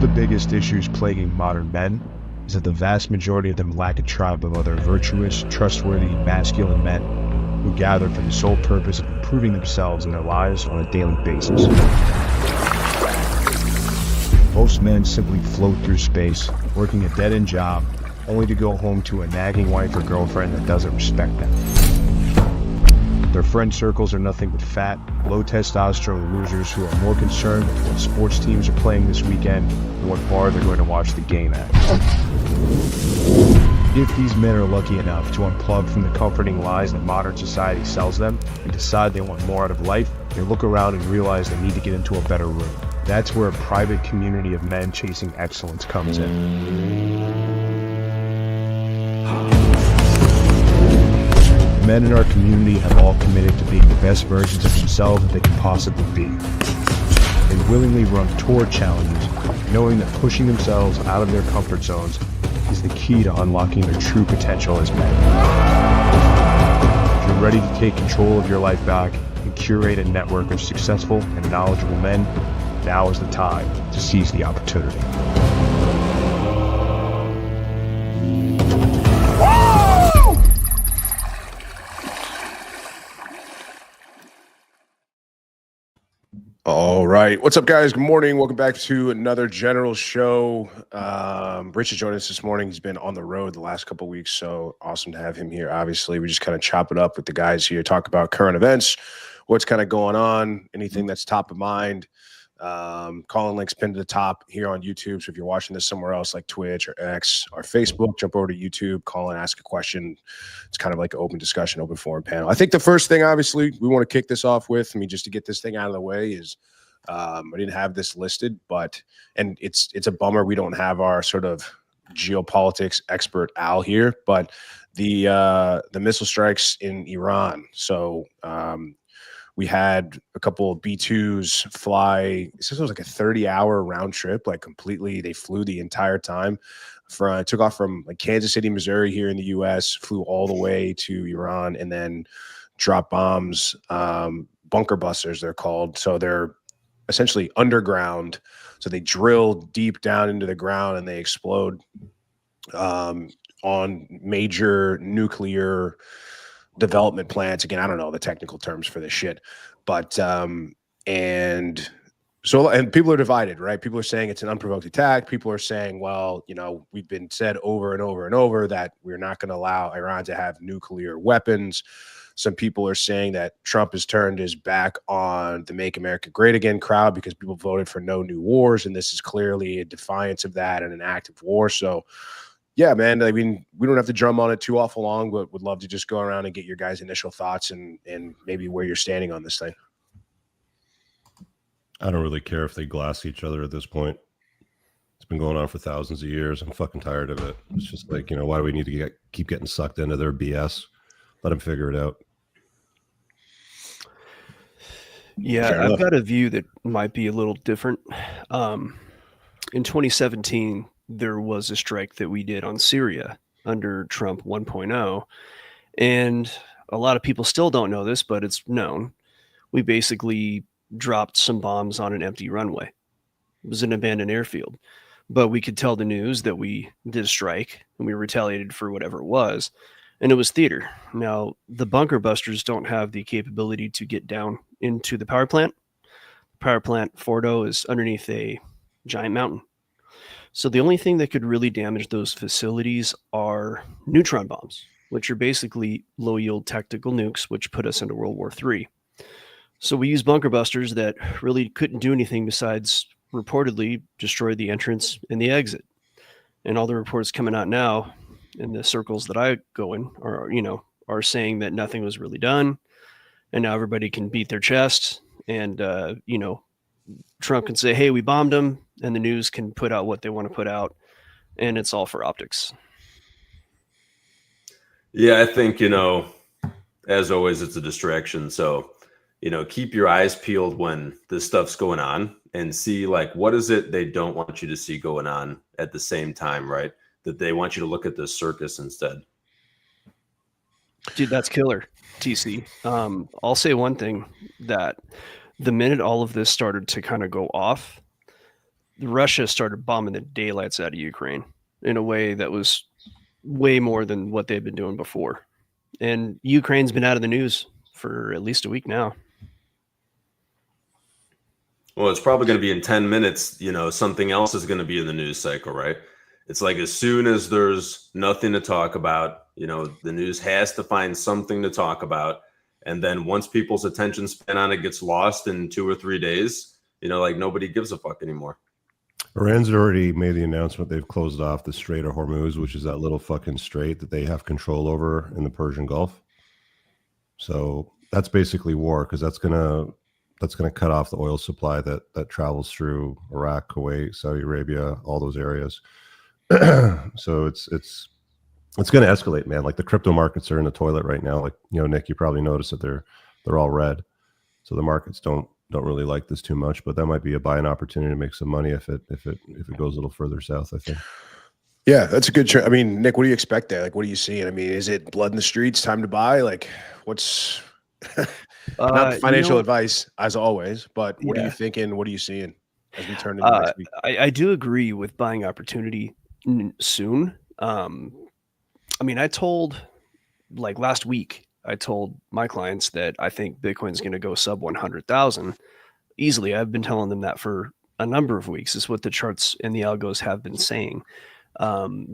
the biggest issues plaguing modern men is that the vast majority of them lack a tribe of other virtuous, trustworthy, masculine men who gather for the sole purpose of improving themselves and their lives on a daily basis. Most men simply float through space, working a dead-end job, only to go home to a nagging wife or girlfriend that doesn't respect them. Their friend circles are nothing but fat, low testosterone losers who are more concerned with what sports teams are playing this weekend and what bar they're going to watch the game at. If these men are lucky enough to unplug from the comforting lies that modern society sells them and decide they want more out of life, they look around and realize they need to get into a better room. That's where a private community of men chasing excellence comes in. Men in our community have all committed to being the best versions of themselves that they can possibly be. They willingly run toward challenges, knowing that pushing themselves out of their comfort zones is the key to unlocking their true potential as men. If you're ready to take control of your life back and curate a network of successful and knowledgeable men, now is the time to seize the opportunity. All right. What's up, guys? Good morning. Welcome back to another general show. Rich is joining us this morning. He's been on the road the last couple of weeks, so awesome to have him here. Obviously, we just kind of chop it up with the guys here, talk about current events, what's kind of going on, anything that's top of mind. Calling links pinned to the top here on YouTube. So if you're watching this somewhere else like Twitch or X or Facebook, jump over to YouTube, call and ask a question. It's kind of like an open discussion, open forum panel. I think the first thing, obviously, we want to kick this off with, just to get this thing out of the way is I didn't have this listed, and it's a bummer we don't have our sort of geopolitics expert Al here, but the missile strikes in Iran. So we had a couple of B-2s fly. This was like a 30-hour round trip, like completely. They flew the entire time. Took off from like Kansas City, Missouri here in the U.S., flew all the way to Iran, and then dropped bombs, bunker busters they're called. So they're essentially underground. So they drill deep down into the ground and they explode on major nuclear development plants. Again, I don't know the technical terms for this shit, but and people are divided, right? People are saying it's an unprovoked attack. People are saying, well, we've been said over and over and over that we're not going to allow Iran to have nuclear weapons. Some people are saying that Trump has turned his back on the Make America Great Again crowd because people voted for no new wars, and this is clearly a defiance of that and an act of war. So yeah, man, we don't have to drum on it too awful long, but would love to just go around and get your guys' initial thoughts and maybe where you're standing on this thing. I don't really care if they glass each other at this point. It's been going on for thousands of years. I'm fucking tired of it. It's just like, why do we need to keep getting sucked into their BS? Let them figure it out. Yeah, I've got a view that might be a little different. In 2017, there was a strike that we did on Syria under Trump 1.0. And a lot of people still don't know this, but it's known. We basically dropped some bombs on an empty runway. It was an abandoned airfield. But we could tell the news that we did a strike and we retaliated for whatever it was. And it was theater. Now, the bunker busters don't have the capability to get down into the power plant. The power plant, Fordo, is underneath a giant mountain. So the only thing that could really damage those facilities are neutron bombs, which are basically low-yield tactical nukes, which put us into World War III. So we used bunker busters that really couldn't do anything besides reportedly destroy the entrance and the exit. And all the reports coming out now in the circles that I go in are saying that nothing was really done. And now everybody can beat their chest and, Trump can say, hey, we bombed them, and the news can put out what they want to put out, and it's all for optics. Yeah, I think, as always, it's a distraction. So, keep your eyes peeled when this stuff's going on and see, like, what is it they don't want you to see going on at the same time, right? That they want you to look at the circus instead. Dude, that's killer, TC. I'll say one thing, that the minute all of this started to kind of go off, Russia started bombing the daylights out of Ukraine in a way that was way more than what they've been doing before. And Ukraine's been out of the news for at least a week now. Well, it's probably going to be in 10 minutes. Something else is going to be in the news cycle, right? It's like as soon as there's nothing to talk about, the news has to find something to talk about. And then once people's attention span on it gets lost in 2 or 3 days, like nobody gives a fuck anymore. Iran's already made the announcement they've closed off the Strait of Hormuz, which is that little fucking strait that they have control over in the Persian Gulf. So that's basically war, because that's gonna cut off the oil supply that travels through Iraq, Kuwait, Saudi Arabia, all those areas. So it's going to escalate, man. Like the crypto markets are in the toilet right now. Like, Nick, you probably noticed that they're all red. So the markets don't really like this too much, but that might be a buying opportunity to make some money if it goes a little further south, I think. Yeah, that's a good I mean, Nick, what do you expect there? Like, what are you seeing? I mean, is it blood in the streets, time to buy? Like, what's not financial advice as always, but what are you thinking? What are you seeing as we turn into next week? I do agree with buying opportunity soon. I mean, last week, I told my clients that I think Bitcoin's going to go sub 100,000 easily. I've been telling them that for a number of weeks. It's what the charts and the algos have been saying.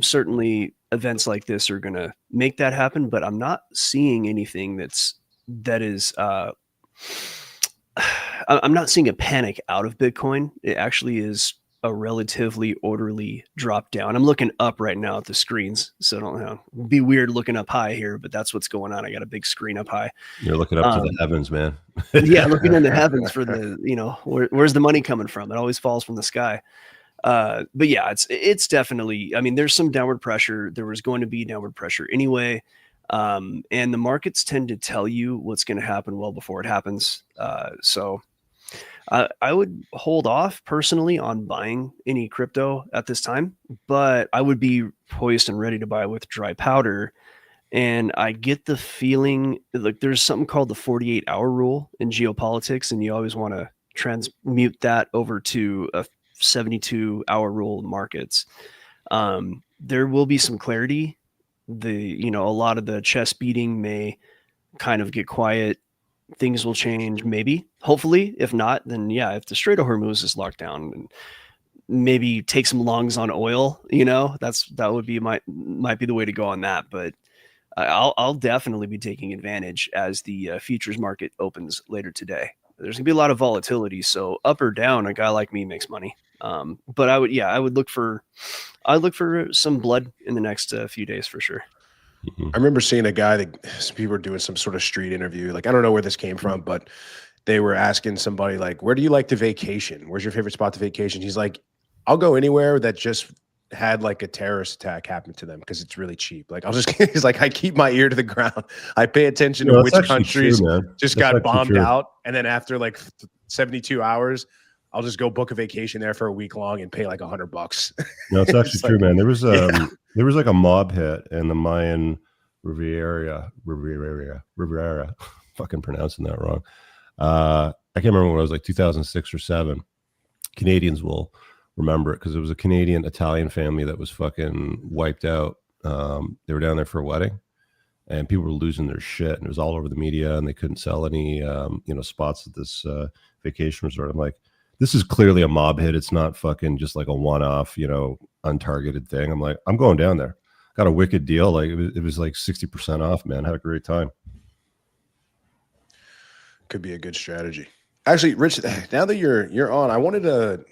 Certainly events like this are going to make that happen, but I'm not seeing anything I'm not seeing a panic out of Bitcoin. It actually is a relatively orderly drop down. I'm looking up right now at the screens, so don't be weird looking up high here, but that's what's going on. I got a big screen up high. You're looking up to the heavens, man. Yeah, looking in the heavens for where's the money coming from? It always falls from the sky. But yeah, it's definitely, I mean, there's some downward pressure. There was going to be downward pressure anyway. And the markets tend to tell you what's going to happen well before it happens. So I would hold off personally on buying any crypto at this time, but I would be poised and ready to buy with dry powder. And I get the feeling like there's something called the 48-hour rule in geopolitics, and you always want to transmute that over to a 72-hour rule in markets. There will be some clarity. A lot of the chest beating may kind of get quiet. Things will change, maybe, hopefully. If not, then yeah, if the Strait of Hormuz is locked down, and maybe take some longs on oil, that would be might be the way to go on that. But I'll definitely be taking advantage as the futures market opens later today. There's gonna be a lot of volatility, so up or down, a guy like me makes money. But I would look for some blood in the next few days for sure. I remember seeing a guy that some people were doing some sort of street interview. Like, I don't know where this came from, but they were asking somebody like, where do you like to vacation? Where's your favorite spot to vacation? He's like, I'll go anywhere that just had like a terrorist attack happen to them because it's really cheap. Like, he's like, I keep my ear to the ground. I pay attention to which countries just got bombed out. And then after like 72 hours, I'll just go book a vacation there for a week long and pay like $100. No, it's actually true, man. There was like a mob hit in the Mayan Riviera. Fucking pronouncing that wrong. I can't remember when it was, like 2006 or 7. Canadians will remember it because it was a Canadian Italian family that was fucking wiped out. They were down there for a wedding, and people were losing their shit, and it was all over the media, and they couldn't sell any spots at this vacation resort. I'm like, this is clearly a mob hit. It's not fucking just like a one-off, untargeted thing. I'm like, I'm going down there. Got a wicked deal. Like it was like 60% off, man. Had a great time. Could be a good strategy. Actually, Rich, now that you're on, I wanted to.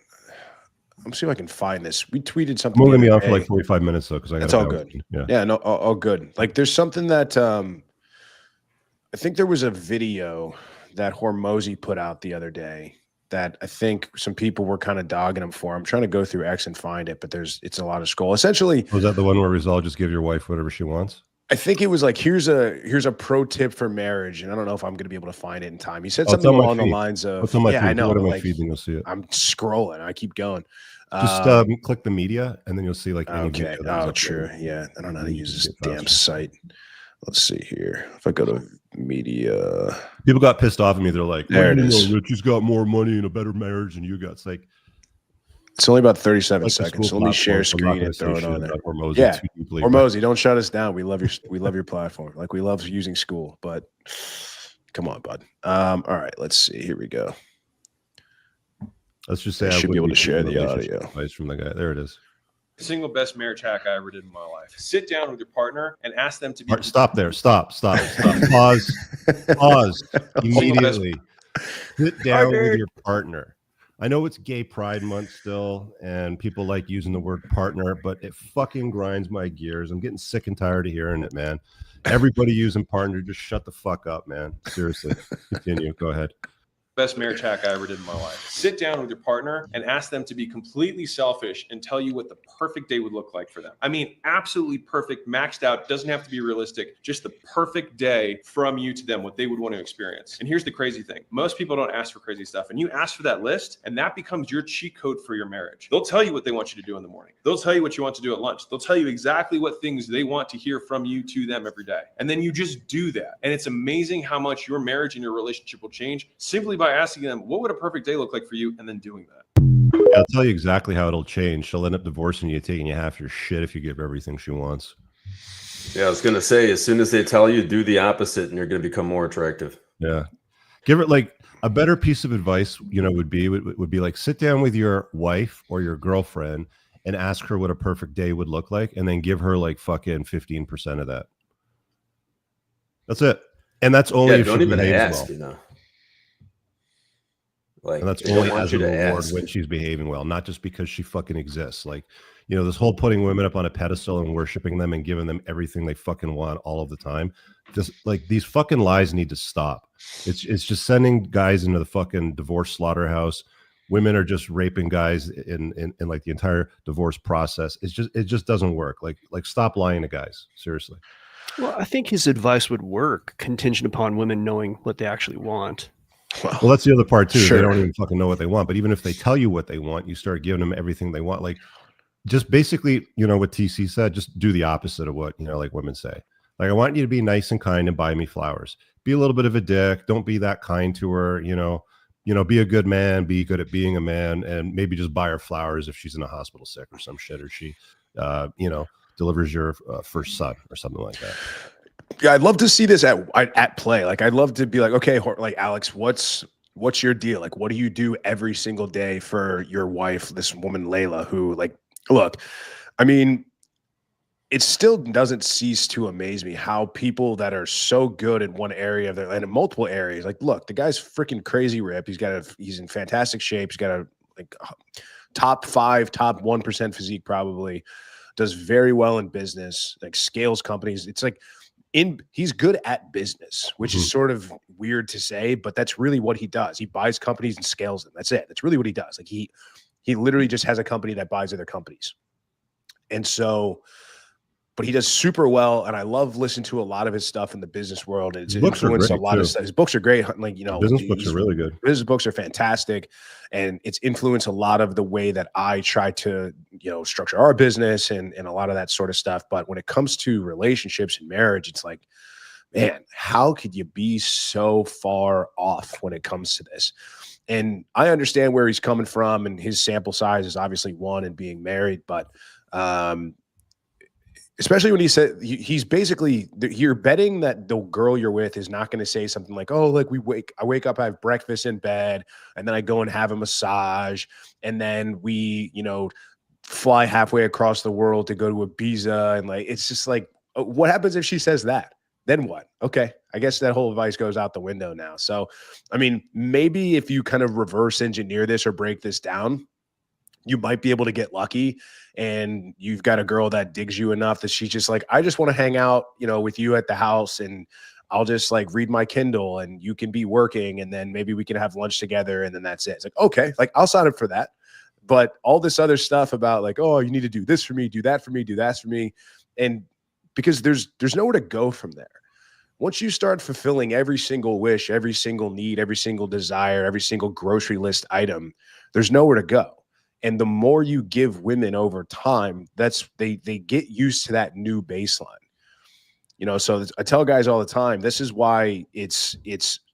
I'm see if I can find this. We tweeted something. I'm going to be on for like 45 minutes though, because I got. That's all good. Yeah, no, all good. Like, there's something that I think there was a video that Hormozy put out the other day that I think some people were kind of dogging him for. I'm trying to go through X and find it, but it's a lot of scroll. Essentially, was that the one where Rizal just give your wife whatever she wants? I think it was like, here's a pro tip for marriage, and I don't know if I'm going to be able to find it in time. He said something along the lines of, I know. Like, feed, you'll see it. I'm scrolling. I keep going. Just click the media, and then you'll see like. Okay. Oh, true. Yeah, I don't know how to use this damn site. Let's see here. If I go to media, people got pissed off at me. They're like, there it is. Richie's got more money and a better marriage than you got. It's like, It's only about 37 Like the seconds. school So let me share platform, so I'm not screen gonna and say throw it shit on there. about Hormozy Yeah. too deeply, Or but Mosey, don't shut us down. We love your platform. Like we love using school, but come on, bud. All right, let's see. Here we go. let's just say I I should be would able to share taking the relationship audio. advice from the guy. There it is. Single best marriage hack I ever did in my life. Sit down with your partner and ask them to be. All right, stop there. Stop. Pause. Pause immediately. Sit down with your partner. I know it's Gay Pride Month still, and people like using the word partner, but it fucking grinds my gears. I'm getting sick and tired of hearing it, man. Everybody using partner, just shut the fuck up, man. Seriously. Continue. Go ahead. Best marriage hack I ever did in my life. Sit down with your partner and ask them to be completely selfish and tell you what the perfect day would look like for them. I mean, absolutely perfect, maxed out, doesn't have to be realistic, just the perfect day from you to them, what they would want to experience. And here's the crazy thing. Most people don't ask for crazy stuff, and you ask for that list, and that becomes your cheat code for your marriage. They'll tell you what they want you to do in the morning. They'll tell you what you want to do at lunch. They'll tell you exactly what things they want to hear from you to them every day. And then you just do that. And it's amazing how much your marriage and your relationship will change simply by asking them, what would a perfect day look like for you? And then doing that. I'll tell you exactly how it'll change. She'll end up divorcing you, taking you half your shit if you give her everything she wants. Yeah, I was going to say, as soon as they tell you, do the opposite and you're going to become more attractive. Yeah. Give her like a better piece of advice, would be like, sit down with your wife or your girlfriend and ask her what a perfect day would look like. And then give her like fucking 15% of that. That's it. And that's only if don't she even behaves ask, well. Like, and that's they don't only want as you a to reward ask. when she's behaving well, not just because she fucking exists. Like, this whole putting women up on a pedestal and worshiping them and giving them everything they fucking want all of the time. These fucking lies need to stop. It's just sending guys into the fucking divorce slaughterhouse. Women are just raping guys in like the entire divorce process. It just doesn't work. Like stop lying to guys. Seriously. Well, I think his advice would work contingent upon women knowing what they actually want. Well, that's the other part too. Sure. They don't even fucking know what they want. But even if they tell you what they want, you start giving them everything they want. Like, just basically, what TC said, just do the opposite of what, like women say. Like, I want you to be nice and kind and buy me flowers. Be a little bit of a dick. Don't be that kind to her, be a good man, be good at being a man, and maybe just buy her flowers if she's in a hospital sick or some shit, or she, delivers your first son or something like that. Yeah, I'd love to see this at play. Like, I'd love to be like, okay, like Alex, what's your deal? Like, what do you do every single day for your wife, this woman Layla, who, like, look, I mean, it still doesn't cease to amaze me how people that are so good in one area of their and in multiple areas, like, look, the guy's freaking crazy ripped. He's in fantastic shape. He's got a top 5, top 1% physique, probably does very well in business, like scales companies. It's like, he's good at business, which is sort of weird to say, but that's really what he does. He buys companies and scales them. That's it. That's really what he does. Like he literally just has a company that buys other companies. And so, but he does super well. And I love listening to a lot of his stuff in the business world. And it's influenced a lot of stuff. His books are great. Like, business books are really good. Business books are fantastic. And it's influenced a lot of the way that I try to, structure our business and a lot of that sort of stuff. But when it comes to relationships and marriage, it's like, man, how could you be so far off when it comes to this? And I understand where he's coming from, and his sample size is obviously one and being married, but especially when he said he's basically, you're betting that the girl you're with is not going to say something like, oh, like I wake up, I have breakfast in bed, and then I go and have a massage, and then we, fly halfway across the world to go to Ibiza. And like, it's just like, what happens if she says that? Then what? Okay, I guess that whole advice goes out the window now. So, I mean, maybe if you kind of reverse engineer this or break this down, you might be able to get lucky, and you've got a girl that digs you enough that she's just like, I just want to hang out, with you at the house, and I'll just like read my Kindle and you can be working, and then maybe we can have lunch together, and then that's it. It's like, okay, like I'll sign up for that. But all this other stuff about like, oh, you need to do this for me, do that for me, do that for me. And because there's nowhere to go from there. Once you start fulfilling every single wish, every single need, every single desire, every single grocery list item, there's nowhere to go. And the more you give women over time, they get used to that new baseline. So I tell guys all the time, this is why it's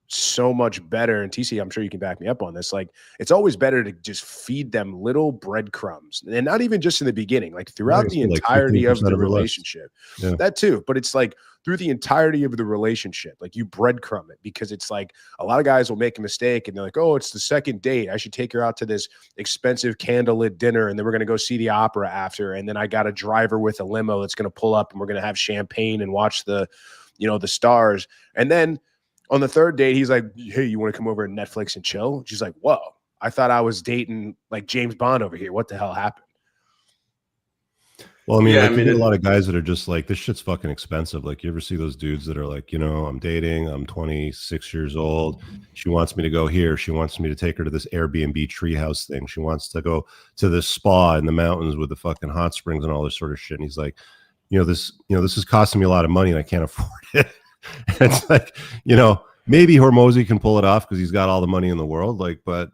so much better. And TC, I'm sure you can back me up on this. Like, it's always better to just feed them little breadcrumbs, and not even just in the beginning, like throughout the entirety of the relationship. Yeah. That too. But it's like through the entirety of the relationship, like you breadcrumb it, because it's like a lot of guys will make a mistake and they're like, oh, it's the second date. I should take her out to this expensive candlelit dinner, and then we're going to go see the opera after. And then I got a driver with a limo that's going to pull up, and we're going to have champagne and watch the stars. And then on the third date, he's like, hey, you want to come over and Netflix and chill? She's like, whoa, I thought I was dating like James Bond over here. What the hell happened? Well, I mean, you get a lot of guys that are just like, this shit's fucking expensive. Like, you ever see those dudes that are like, I'm dating, I'm 26 years old. She wants me to go here. She wants me to take her to this Airbnb treehouse thing. She wants to go to this spa in the mountains with the fucking hot springs and all this sort of shit. And he's like, this is costing me a lot of money and I can't afford it. It's like, maybe Hormozy can pull it off because he's got all the money in the world. Like, but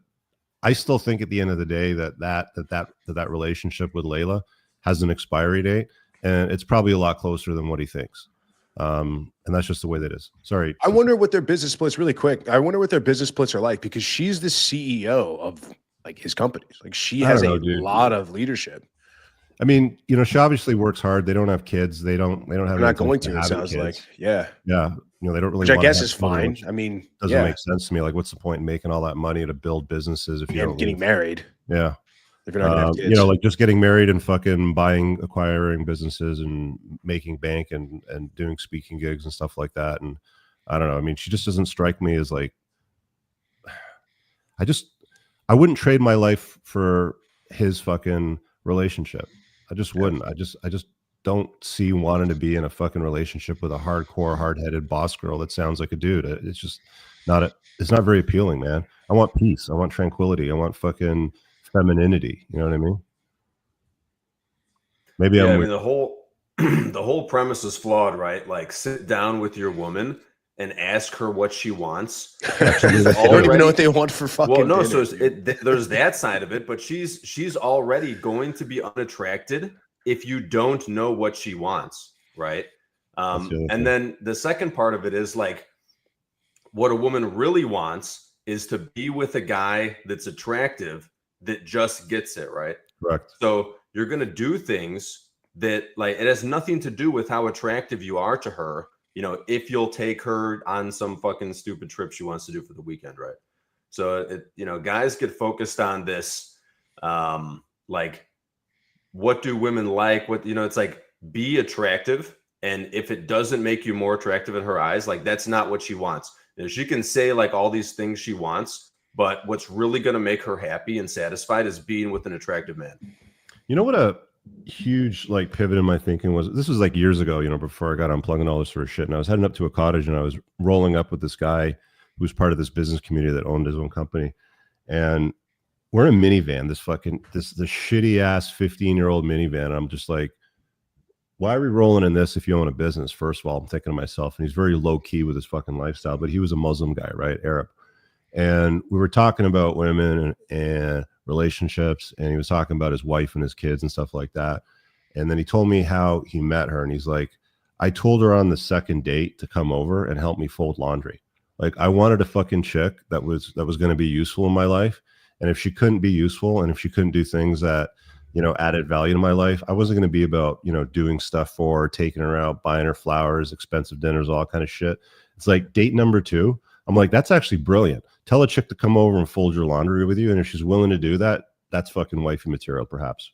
I still think at the end of the day that relationship with Layla has an expiry date, and it's probably a lot closer than what he thinks. And that's just the way that is. Sorry. I wonder what their business splits really quick. I wonder what their business splits are like, because she's the CEO of like his companies. Like, she has a lot of leadership. I mean, she obviously works hard. They don't have kids. They don't have. They're not going to. It sounds like, yeah. They don't really. Which I guess is fine. I mean, doesn't make sense to me. Like, what's the point in making all that money to build businesses if you're getting married? Yeah. If you're not gonna have kids. Like just getting married and fucking acquiring businesses and making bank and doing speaking gigs and stuff like that. And I don't know. I mean, she just doesn't strike me as like. I wouldn't trade my life for his fucking relationship. I just wouldn't. I just don't see wanting to be in a fucking relationship with a hardcore, hard-headed boss girl that sounds like a dude. It's just not it's not very appealing, man. I want peace. I want tranquility. I want fucking femininity. You know what I mean? Maybe I mean, the whole premise is flawed, right? Like, sit down with your woman and ask her what she wants. I don't even know what they want for fucking dinner. Well, no, so there's that side of it, but she's already going to be unattracted if you don't know what she wants, right? And then the second part of it is like, what a woman really wants is to be with a guy that's attractive, that just gets it, right? Correct. So you're going to do things that, like, it has nothing to do with how attractive you are to her. If you'll take her on some fucking stupid trip she wants to do for the weekend, right? So, guys get focused on this, like, what do women like? It's like, be attractive. And if it doesn't make you more attractive in her eyes, like, that's not what she wants. She can say like all these things she wants, but what's really going to make her happy and satisfied is being with an attractive man. You know what a huge like pivot in my thinking was? This was like years ago, before I got unplugged and all this sort of shit. And I was heading up to a cottage and I was rolling up with this guy who was part of this business community that owned his own company. And we're in a minivan, this shitty ass 15-year-old minivan. And I'm just like, why are we rolling in this if you own a business? First of all, I'm thinking to myself, and he's very low key with his fucking lifestyle, but he was a Muslim guy, right? Arab. And we were talking about women and relationships, and he was talking about his wife and his kids and stuff like that. And then he told me how he met her, and he's like, I told her on the second date to come over and help me fold laundry. Like, I wanted a fucking chick that was going to be useful in my life. And if she couldn't be useful, and if she couldn't do things that, added value to my life, I wasn't going to be about, doing stuff for her, taking her out, buying her flowers, expensive dinners, all kind of shit. It's like date number 2. I'm like, that's actually brilliant. Tell a chick to come over and fold your laundry with you. And if she's willing to do that, that's fucking wifey material, perhaps.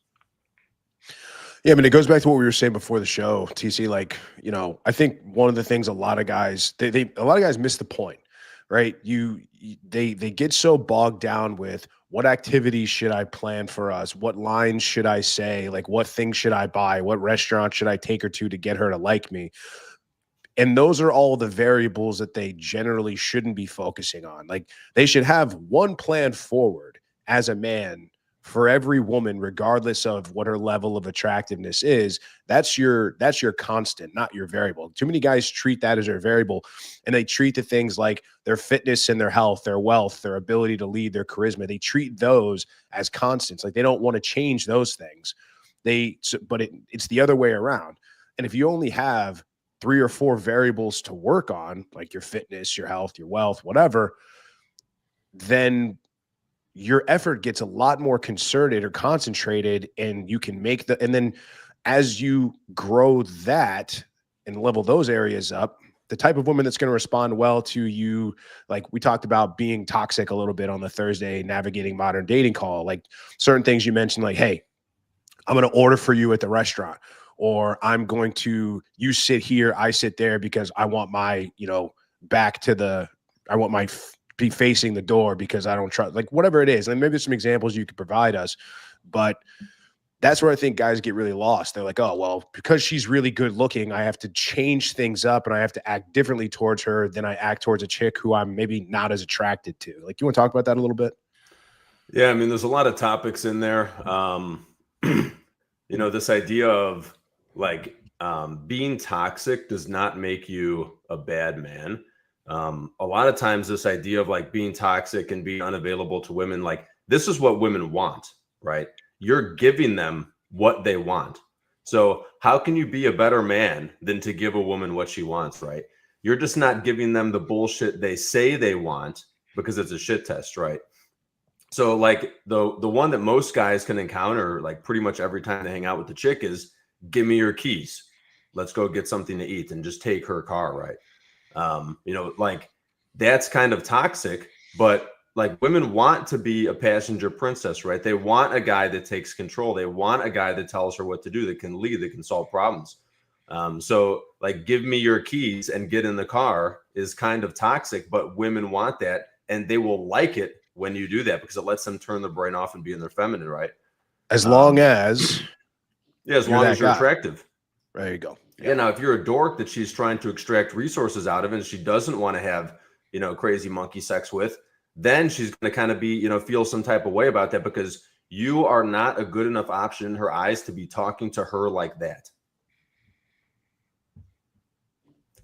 Yeah, I mean, it goes back to what we were saying before the show, TC. Like, I think one of the things a lot of guys miss the point, right? They get so bogged down with what activities should I plan for us? What lines should I say? Like, what things should I buy? What restaurant should I take her to get her to like me? And those are all the variables that they generally shouldn't be focusing on. Like, they should have one plan forward as a man for every woman, regardless of what her level of attractiveness is. That's your constant, not your variable. Too many guys treat that as their variable, and they treat the things like their fitness and their health, their wealth, their ability to lead, their charisma. They treat those as constants. Like, they don't want to change those things. But it's the other way around. And if you only have 3 or 4 variables to work on, like your fitness, your health, your wealth, whatever, then your effort gets a lot more concerted or concentrated, and you can make and then as you grow that and level those areas up, the type of woman that's going to respond well to you, like we talked about being toxic a little bit on the Thursday Navigating Modern Dating call, like certain things you mentioned, like, hey, I'm going to order for you at the restaurant, or I'm going to, you sit here, I sit there because I want my, back to I want my be facing the door because I don't trust, like whatever it is. And maybe there's some examples you could provide us, but that's where I think guys get really lost. They're like, oh, well, because she's really good looking, I have to change things up and I have to act differently towards her than I act towards a chick who I'm maybe not as attracted to. Like, you want to talk about that a little bit? Yeah, I mean, there's a lot of topics in there. This idea of like being toxic does not make you a bad man. A lot of times this idea of like being toxic and being unavailable to women, like this is what women want, right? You're giving them what they want. So how can you be a better man than to give a woman what she wants, right? You're just not giving them the bullshit they say they want because it's a shit test, right? So like the one that most guys can encounter like pretty much every time they hang out with the chick is, give me your keys. Let's go get something to eat, and just take her car, right? Like that's kind of toxic, but like women want to be a passenger princess, right? They want a guy that takes control. They want a guy that tells her what to do, that can lead, that can solve problems. So like, give me your keys and get in the car is kind of toxic, but women want that, and they will like it when you do that because it lets them turn their brain off and be in their feminine, right? As long as as long as you're attractive. There you go. Yeah. Now, if you're a dork that she's trying to extract resources out of and she doesn't want to have, crazy monkey sex with, then she's going to kind of be, feel some type of way about that because you are not a good enough option in her eyes to be talking to her like that.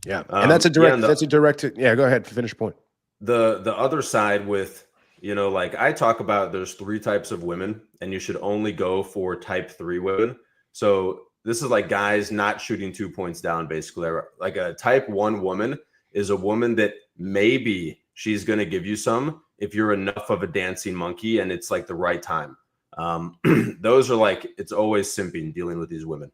Yeah. And that's a direct, yeah, go ahead. Finish your point. The other side with, like I talk about, there's 3 types of women and you should only go for type 3 women. So this is like guys not shooting 2 points down, basically. Like a type 1 woman is a woman that maybe she's going to give you some if you're enough of a dancing monkey and it's like the right time. Those are like, it's always simping dealing with these women.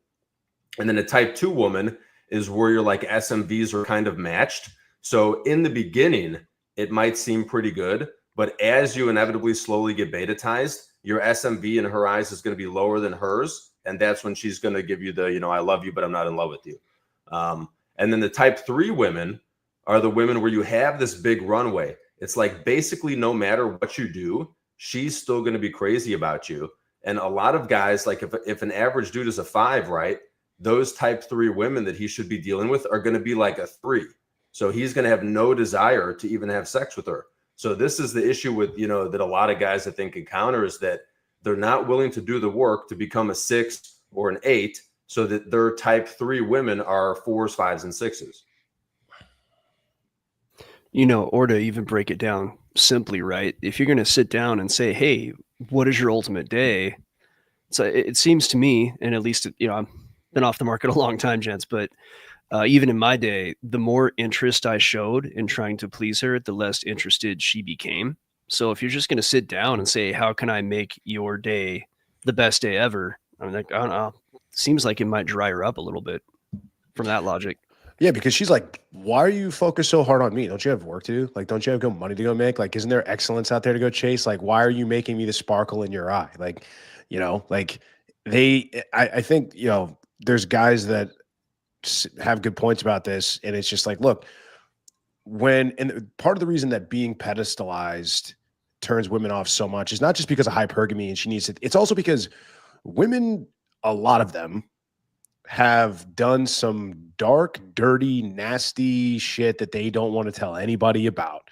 And then a type 2 woman is where you're like SMVs are kind of matched. So in the beginning, it might seem pretty good, but as you inevitably slowly get beta-tized, your SMV in her eyes is going to be lower than hers. And that's when she's going to give you the, I love you, but I'm not in love with you. And then the type 3 women are the women where you have this big runway. It's like basically no matter what you do, she's still going to be crazy about you. And a lot of guys, like if an average dude is a 5, right? Those type 3 women that he should be dealing with are going to be like a 3. So he's going to have no desire to even have sex with her. So this is the issue with, that a lot of guys I think encounter is that they're not willing to do the work to become a 6 or an 8 so that their type 3 women are 4s, 5s, and 6s. Or to even break it down simply, right? If you're going to sit down and say, hey, what is your ultimate day? So it seems to me, and at least, I've been off the market a long time, gents, but even in my day, the more interest I showed in trying to please her, the less interested she became. So if you're just going to sit down and say, how can I make your day the best day ever? I'm like, I don't know. Seems like it might dry her up a little bit from that logic. Yeah, because she's like, why are you focused so hard on me? Don't you have work to do? Like, don't you have money to go make? Like, isn't there excellence out there to go chase? Like, why are you making me the sparkle in your eye? Like, like I think, there's guys that have good points about this. And it's just like, look, and part of the reason that being pedestalized turns women off so much is not just because of hypergamy and she needs it. It's also because women, a lot of them, have done some dark, dirty, nasty shit that they don't want to tell anybody about.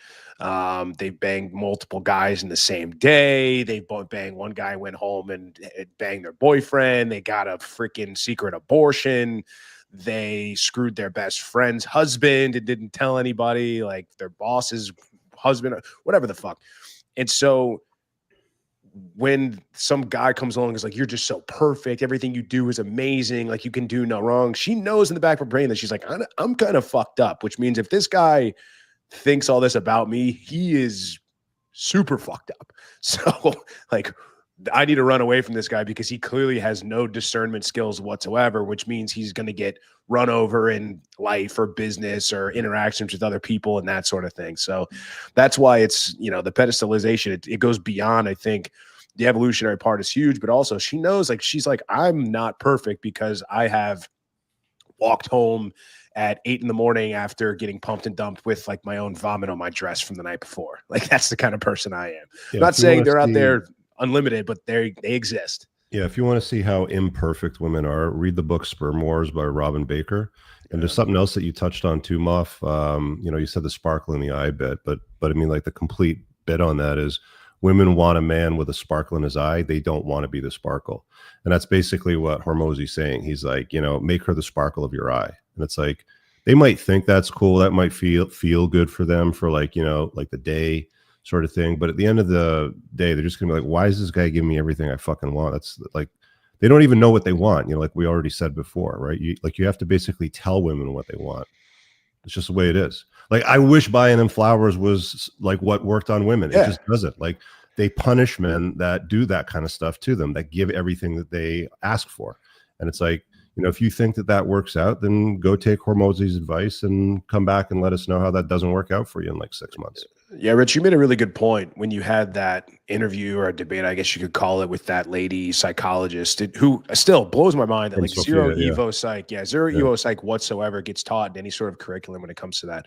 They've banged multiple guys in the same day. They banged one guy, went home and banged their boyfriend. They got a freaking secret abortion. They screwed their best friend's husband and didn't tell anybody, like their boss's husband, whatever the fuck. And so when some guy comes along and is like, you're just so perfect, everything you do is amazing, like you can do no wrong, she knows in the back of her brain that she's like, I'm kind of fucked up, which means if this guy thinks all this about me, he is super fucked up. So like, I need to run away from this guy because he clearly has no discernment skills whatsoever, which means he's going to get run over in life or business or interactions with other people and that sort of thing. So that's why it's, the pedestalization, it goes beyond, I think the evolutionary part is huge, but also she knows, like, she's like, I'm not perfect because I have walked home at 8 a.m. after getting pumped and dumped with like my own vomit on my dress from the night before. Like, that's the kind of person I am. Yeah, I'm not saying they're out there unlimited, but they exist. Yeah, if you want to see how imperfect women are, read the book Sperm Wars by Robin Baker. And there's something else that you touched on too, Muff. You said the sparkle in the eye bit, but I mean, like, the complete bit on that is women want a man with a sparkle in his eye. They don't want to be the sparkle. And that's basically what Hormozy's saying. He's like, make her the sparkle of your eye. And it's like, they might think that's cool. That might feel good for them for like the day sort of thing. But at the end of the day, they're just gonna be like, why is this guy giving me everything I fucking want? That's like, they don't even know what they want. Like we already said before, right? You have to basically tell women what they want. It's just the way it is. Like, I wish buying them flowers was like what worked on women. It just doesn't. Like, they punish men that do that kind of stuff to them, that give everything that they ask for. And it's like, if you think that works out, then go take Hormozy's advice and come back and let us know how that doesn't work out for you in like 6 months. Yeah, Rich, you made a really good point when you had that interview or a debate, I guess you could call it, with that lady psychologist who still blows my mind that like zero Evo psych whatsoever gets taught in any sort of curriculum when it comes to that.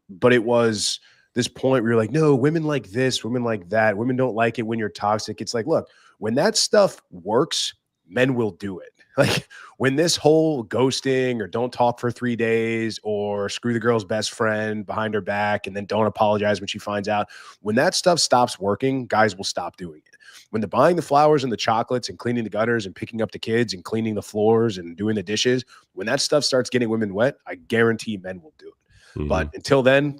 But it was this point where you're like, no, women like this, women like that, women don't like it when you're toxic. It's like, look, when that stuff works, men will do it. Like, when this whole ghosting or don't talk for 3 days or screw the girl's best friend behind her back and then don't apologize when she finds out, when that stuff stops working, guys will stop doing it. When they're buying the flowers and the chocolates and cleaning the gutters and picking up the kids and cleaning the floors and doing the dishes, when that stuff starts getting women wet, I guarantee men will do it. Mm-hmm. But until then,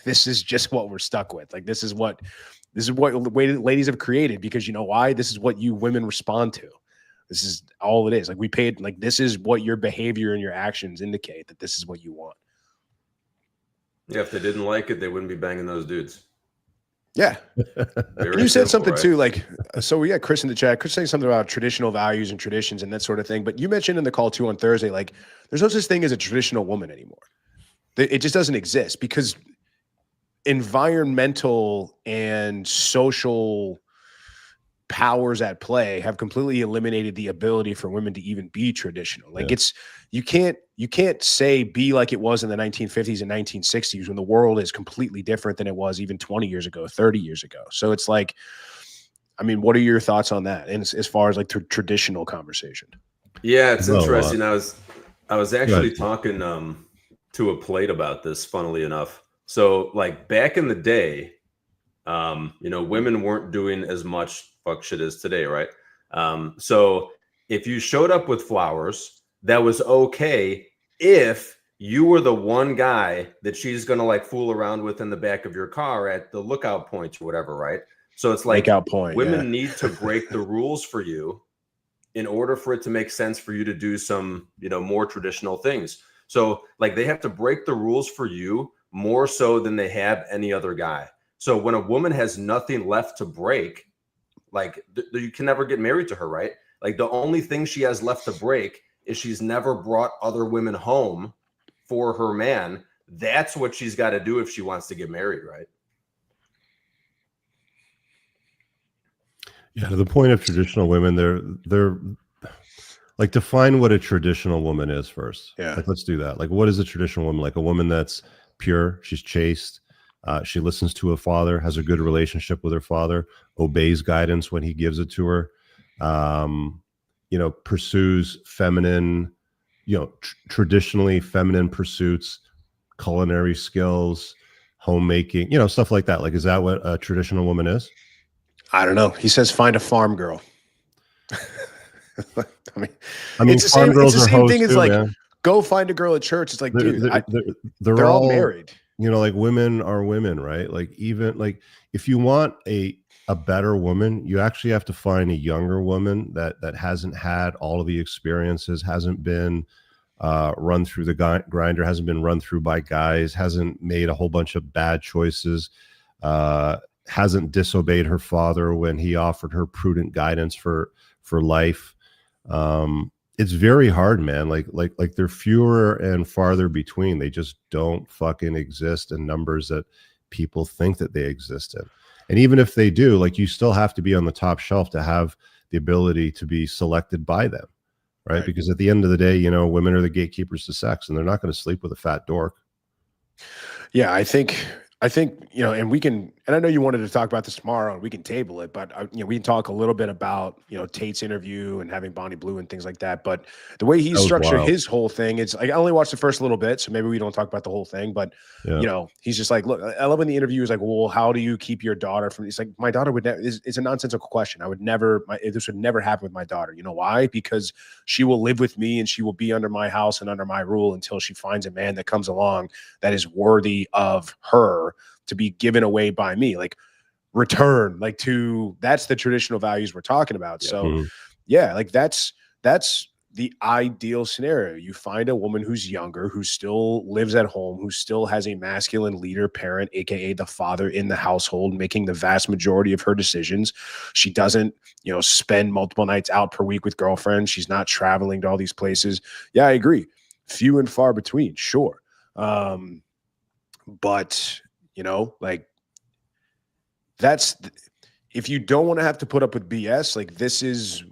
this is just what we're stuck with. Like, this is what ladies have created, because you know why? This is what you women respond to. This is all it is. Like, we paid, like, this is what your behavior and your actions indicate, that this is what you want. Yeah, if they didn't like it, they wouldn't be banging those dudes. Yeah. You said something too, like, so we got Chris in the chat. Chris saying something about traditional values and traditions and that sort of thing. But you mentioned in the call too on Thursday, like, there's no such thing as a traditional woman anymore. It just doesn't exist, because environmental and social powers at play have completely eliminated the ability for women to even be traditional. Like, you can't say be like it was in the 1950s and 1960s when the world is completely different than it was even 20 years ago, 30 years ago. So it's like, I mean, what are your thoughts on that? And as far as like traditional conversation? Yeah, it's interesting. I was actually talking to a plate about this, funnily enough. So like back in the day, women weren't doing as much fuck shit as today, right? So if you showed up with flowers, that was okay if you were the one guy that she's gonna like fool around with in the back of your car at the lookout point or whatever, right? So it's like women need to break the rules for you in order for it to make sense for you to do some, more traditional things. So like they have to break the rules for you more so than they have any other guy. So when a woman has nothing left to break, like you can never get married to her, right? Like the only thing she has left to break is she's never brought other women home for her man. That's what she's got to do if she wants to get married, right? Yeah, to the point of traditional women, they're like, define what a traditional woman is first. Yeah. Like, let's do that. Like, what is a traditional woman? Like a woman that's pure, she's chaste, she listens to her father, has a good relationship with her father, obeys guidance when he gives it to her, pursues feminine, traditionally feminine pursuits, culinary skills, homemaking, stuff like that. Like, is that what a traditional woman is? I don't know. He says, find a farm girl. I mean, it's the farm same, girls it's the are same hoes thing as too, like, man. Go find a girl at church. It's like, dude, they're all married. you know, like women are women, right? Like even like if you want a better woman, you actually have to find a younger woman that hasn't had all of the experiences, hasn't been run through the grinder, hasn't been run through by guys, hasn't made a whole bunch of bad choices, hasn't disobeyed her father when he offered her prudent guidance for life. It's very hard, man. Like they're fewer and farther between. They just don't fucking exist in numbers that people think that they exist in. And even if they do, like, you still have to be on the top shelf to have the ability to be selected by them, right? Because at the end of the day, you know, women are the gatekeepers to sex, and they're not going to sleep with a fat dork. Yeah, I think, you know, and we can, and I know you wanted to talk about this tomorrow, and we can table it, but you know, we can talk a little bit about, you know, Tate's interview and having Bonnie Blue and things like that. But the way he's structured his whole thing, it's like, I only watched the first little bit, so maybe we don't talk about the whole thing, but you know, he's just like, look, I love when the interview is like, well, how do you keep your daughter from, it's like, my daughter would never, it's a nonsensical question. I would never, this would never happen with my daughter. You know why? Because she will live with me and she will be under my house and under my rule until she finds a man that comes along that is worthy of her to be given away by me. Like, return, like, to, that's the traditional values we're talking about. So yeah, like that's the ideal scenario. You find a woman who's younger, who still lives at home, who still has a masculine leader, parent, aka the father in the household, making the vast majority of her decisions. She doesn't, you know, spend multiple nights out per week with girlfriends. She's not traveling to all these places. Yeah, I agree. Few and far between, sure. But you know, like, that's, if you don't want to have to put up with BS, like, this is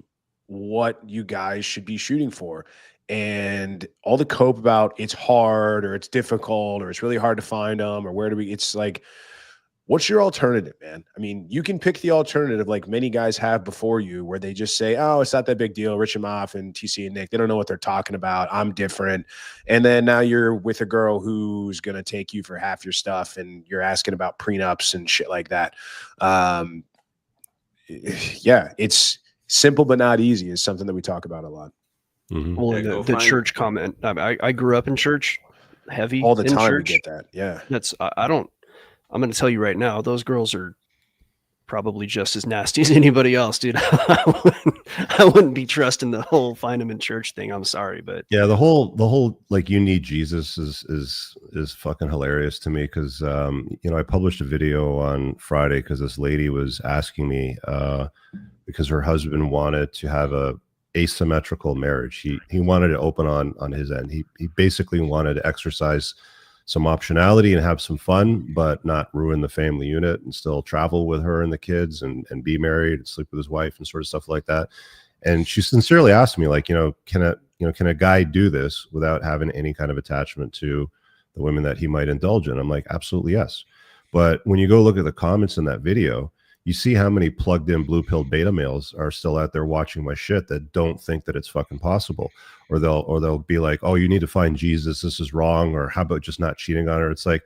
what you guys should be shooting for. And all the cope about it's hard or it's difficult or it's really hard to find them or where do we, it's like, what's your alternative, man? I mean, you can pick the alternative like many guys have before you, where they just say, oh, it's not that big deal. Rich and Moff and TC and Nick, they don't know what they're talking about. I'm different. And then now you're with a girl who's going to take you for half your stuff and you're asking about prenups and shit like that. Yeah, it's simple but not easy is something that we talk about a lot. Well, Yeah, the church comment, I grew up in church, heavy All the in time. church. We get that. Yeah. That's, I'm going to tell you right now, those girls are probably just as nasty as anybody else, dude. I wouldn't be trusting the whole find them in church thing. I'm sorry, but yeah, the whole like, you need Jesus is fucking hilarious to me. Because you know, I published a video on Friday because this lady was asking me because her husband wanted to have a asymmetrical marriage. He wanted to open on his end. He basically wanted to exercise some optionality and have some fun, but not ruin the family unit, and still travel with her and the kids and be married and sleep with his wife and sort of stuff like that. And she sincerely asked me, like, can a guy do this without having any kind of attachment to the women that he might indulge in? I'm like, absolutely yes. But when you go look at the comments in that video, you see how many plugged in blue pill beta males are still out there watching my shit that don't think that it's fucking possible. Or they'll be like, oh, you need to find Jesus, this is wrong, or how about just not cheating on her? It's like,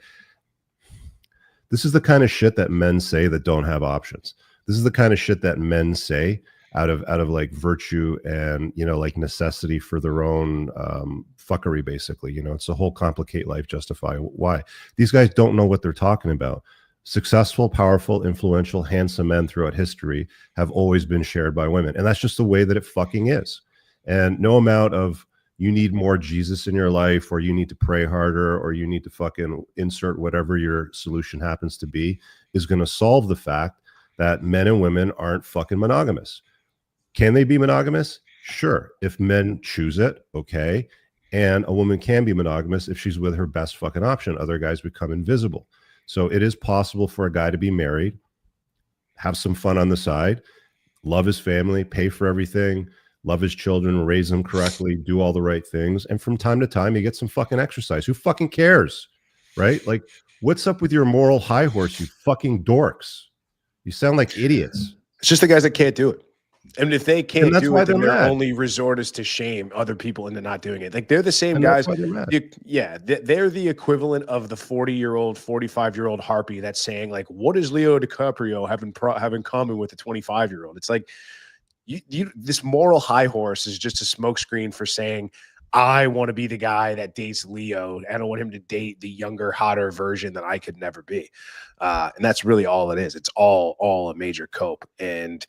this is the kind of shit that men say that don't have options. This is the kind of shit that men say out of like virtue and, you know, like necessity for their own fuckery, basically. You know, it's the whole complicate life, justify why. These guys don't know what they're talking about. Successful, powerful, influential, handsome men throughout history have always been shared by women. And that's just the way that it fucking is. And no amount of, you need more Jesus in your life, or you need to pray harder, or you need to fucking insert whatever your solution happens to be, is going to solve the fact that men and women aren't fucking monogamous. Can they be monogamous? Sure. If men choose it, okay. And a woman can be monogamous if she's with her best fucking option. Other guys become invisible. So it is possible for a guy to be married, have some fun on the side, love his family, pay for everything, love his children, raise them correctly, do all the right things. And from time to time, he gets some fucking exercise. Who fucking cares? Right? Like, what's up with your moral high horse, you fucking dorks? You sound like idiots. It's just the guys that can't do it. And if they can't do it, then their mad. only resort is to shame other people into not doing it. Like, they're the same And guys. They're the equivalent of the 40-year-old, 45-year-old harpy that's saying, like, what does Leo DiCaprio have in common with a 25-year-old? It's like, this moral high horse is just a smokescreen for saying, I want to be the guy that dates Leo. I don't want him to date the younger, hotter version that I could never be. And that's really all it is. It's all a major cope. And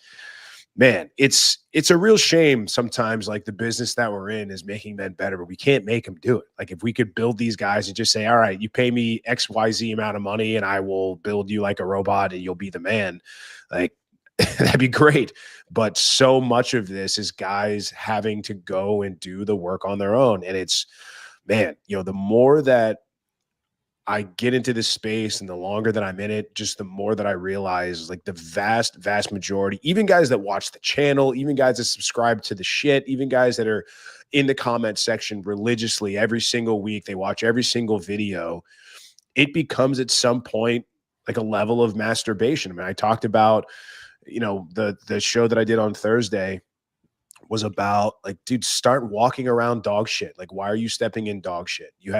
man, it's a real shame sometimes, like the business that we're in is making men better, but we can't make them do it. Like if we could build these guys and just say, all right, you pay me XYZ amount of money and I will build you like a robot and you'll be the man. Like that'd be great. But so much of this is guys having to go and do the work on their own. And it's, man, the more that I get into this space and the longer that I'm in it, just the more that I realize like the vast majority, even guys that watch the channel, even guys that subscribe to the shit, even guys that are in the comment section religiously every single week, they watch every single video. It becomes at some point like a level of masturbation. I mean, I talked about, the show that I did on Thursday was about like, dude, start walking around dog shit. Like, why are you stepping in dog shit? You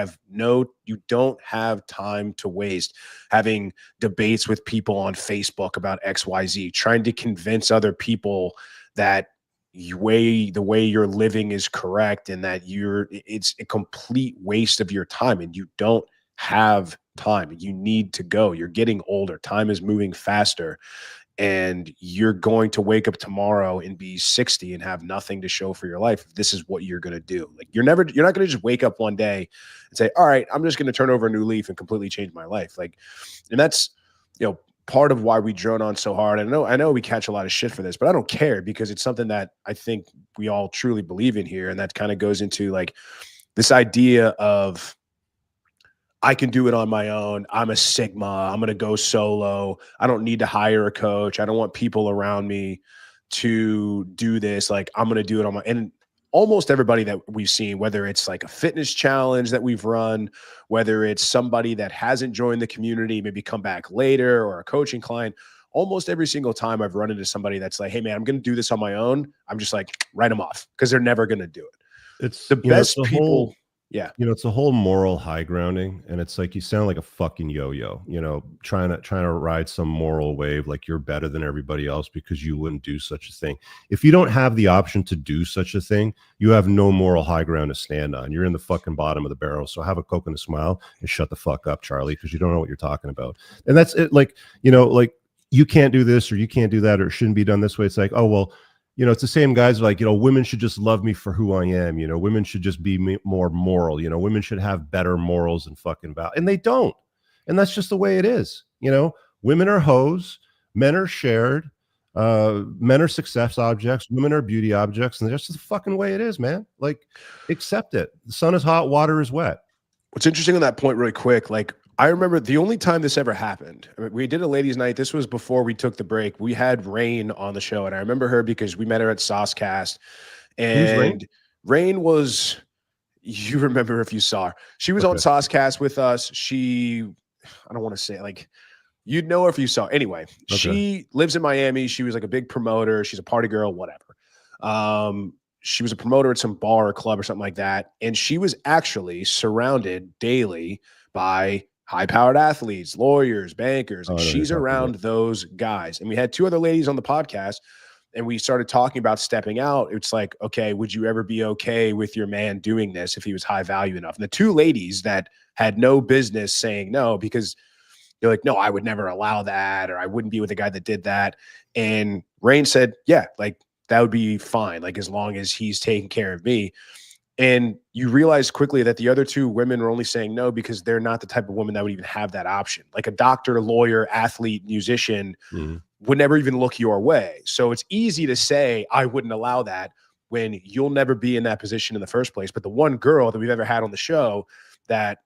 don't have time to waste having debates with people on Facebook about XYZ, trying to convince other people that the way you're living is correct and that it's a complete waste of your time and you don't have time. You need to go. You're getting older. Time is moving faster. And you're going to wake up tomorrow and be 60 and have nothing to show for your life. If this is what you're going to do. Like you're not going to just wake up one day and say, all right, I'm just going to turn over a new leaf and completely change my life. Like, and that's, part of why we drone on so hard. I know we catch a lot of shit for this, but I don't care because it's something that I think we all truly believe in here. And that kind of goes into like this idea of, I can do it on my own. I'm a Sigma. I'm going to go solo. I don't need to hire a coach. I don't want people around me to do this. Like I'm going to do it on my, and almost everybody that we've seen, whether it's like a fitness challenge that we've run, whether it's somebody that hasn't joined the community, maybe come back later, or a coaching client, almost every single time I've run into somebody that's like, hey man, I'm going to do this on my own. I'm just like, write them off because they're never going to do it. It's the best people. Yeah. It's a whole moral high grounding. And it's like, you sound like a fucking yo-yo, trying to ride some moral wave. Like you're better than everybody else because you wouldn't do such a thing. If you don't have the option to do such a thing, you have no moral high ground to stand on. You're in the fucking bottom of the barrel. So have a Coke and a smile and shut the fuck up, Charlie, because you don't know what you're talking about. And that's it. Like, like you can't do this or you can't do that, or it shouldn't be done this way. It's like, oh, well, it's the same guys like, women should just love me for who I am. Women should just be more moral. Women should have better morals and fucking value. And they don't. And that's just the way it is. Women are hoes. Men are shared. Men are success objects. Women are beauty objects. And that's just the fucking way it is, man. Like, accept it. The sun is hot. Water is wet. What's interesting on that point really quick, like, I remember the only time this ever happened, we did a ladies' night. This was before we took the break. We had Rain on the show, and I remember her because we met her at Saucecast. And Rain was, you remember if you saw her. She was on Saucecast with us. I don't want to say, like, you'd know her if you saw her. Anyway, she lives in Miami. She was like a big promoter. She's a party girl, whatever. She was a promoter at some bar or club or something like that. And she was actually surrounded daily by high-powered athletes, lawyers, bankers. And she's around those guys. And we had two other ladies on the podcast, and we started talking about stepping out. It's like, okay, would you ever be okay with your man doing this if he was high value enough? And the two ladies that had no business saying no, because they're like, no, I would never allow that, or I wouldn't be with a guy that did that. And Rain said, yeah, like that would be fine, like as long as he's taking care of me. And you realize quickly that the other two women are only saying no because they're not the type of woman that would even have that option. Like a doctor, lawyer, athlete, musician would never even look your way. So it's easy to say, I wouldn't allow that when you'll never be in that position in the first place. But the one girl that we've ever had on the show that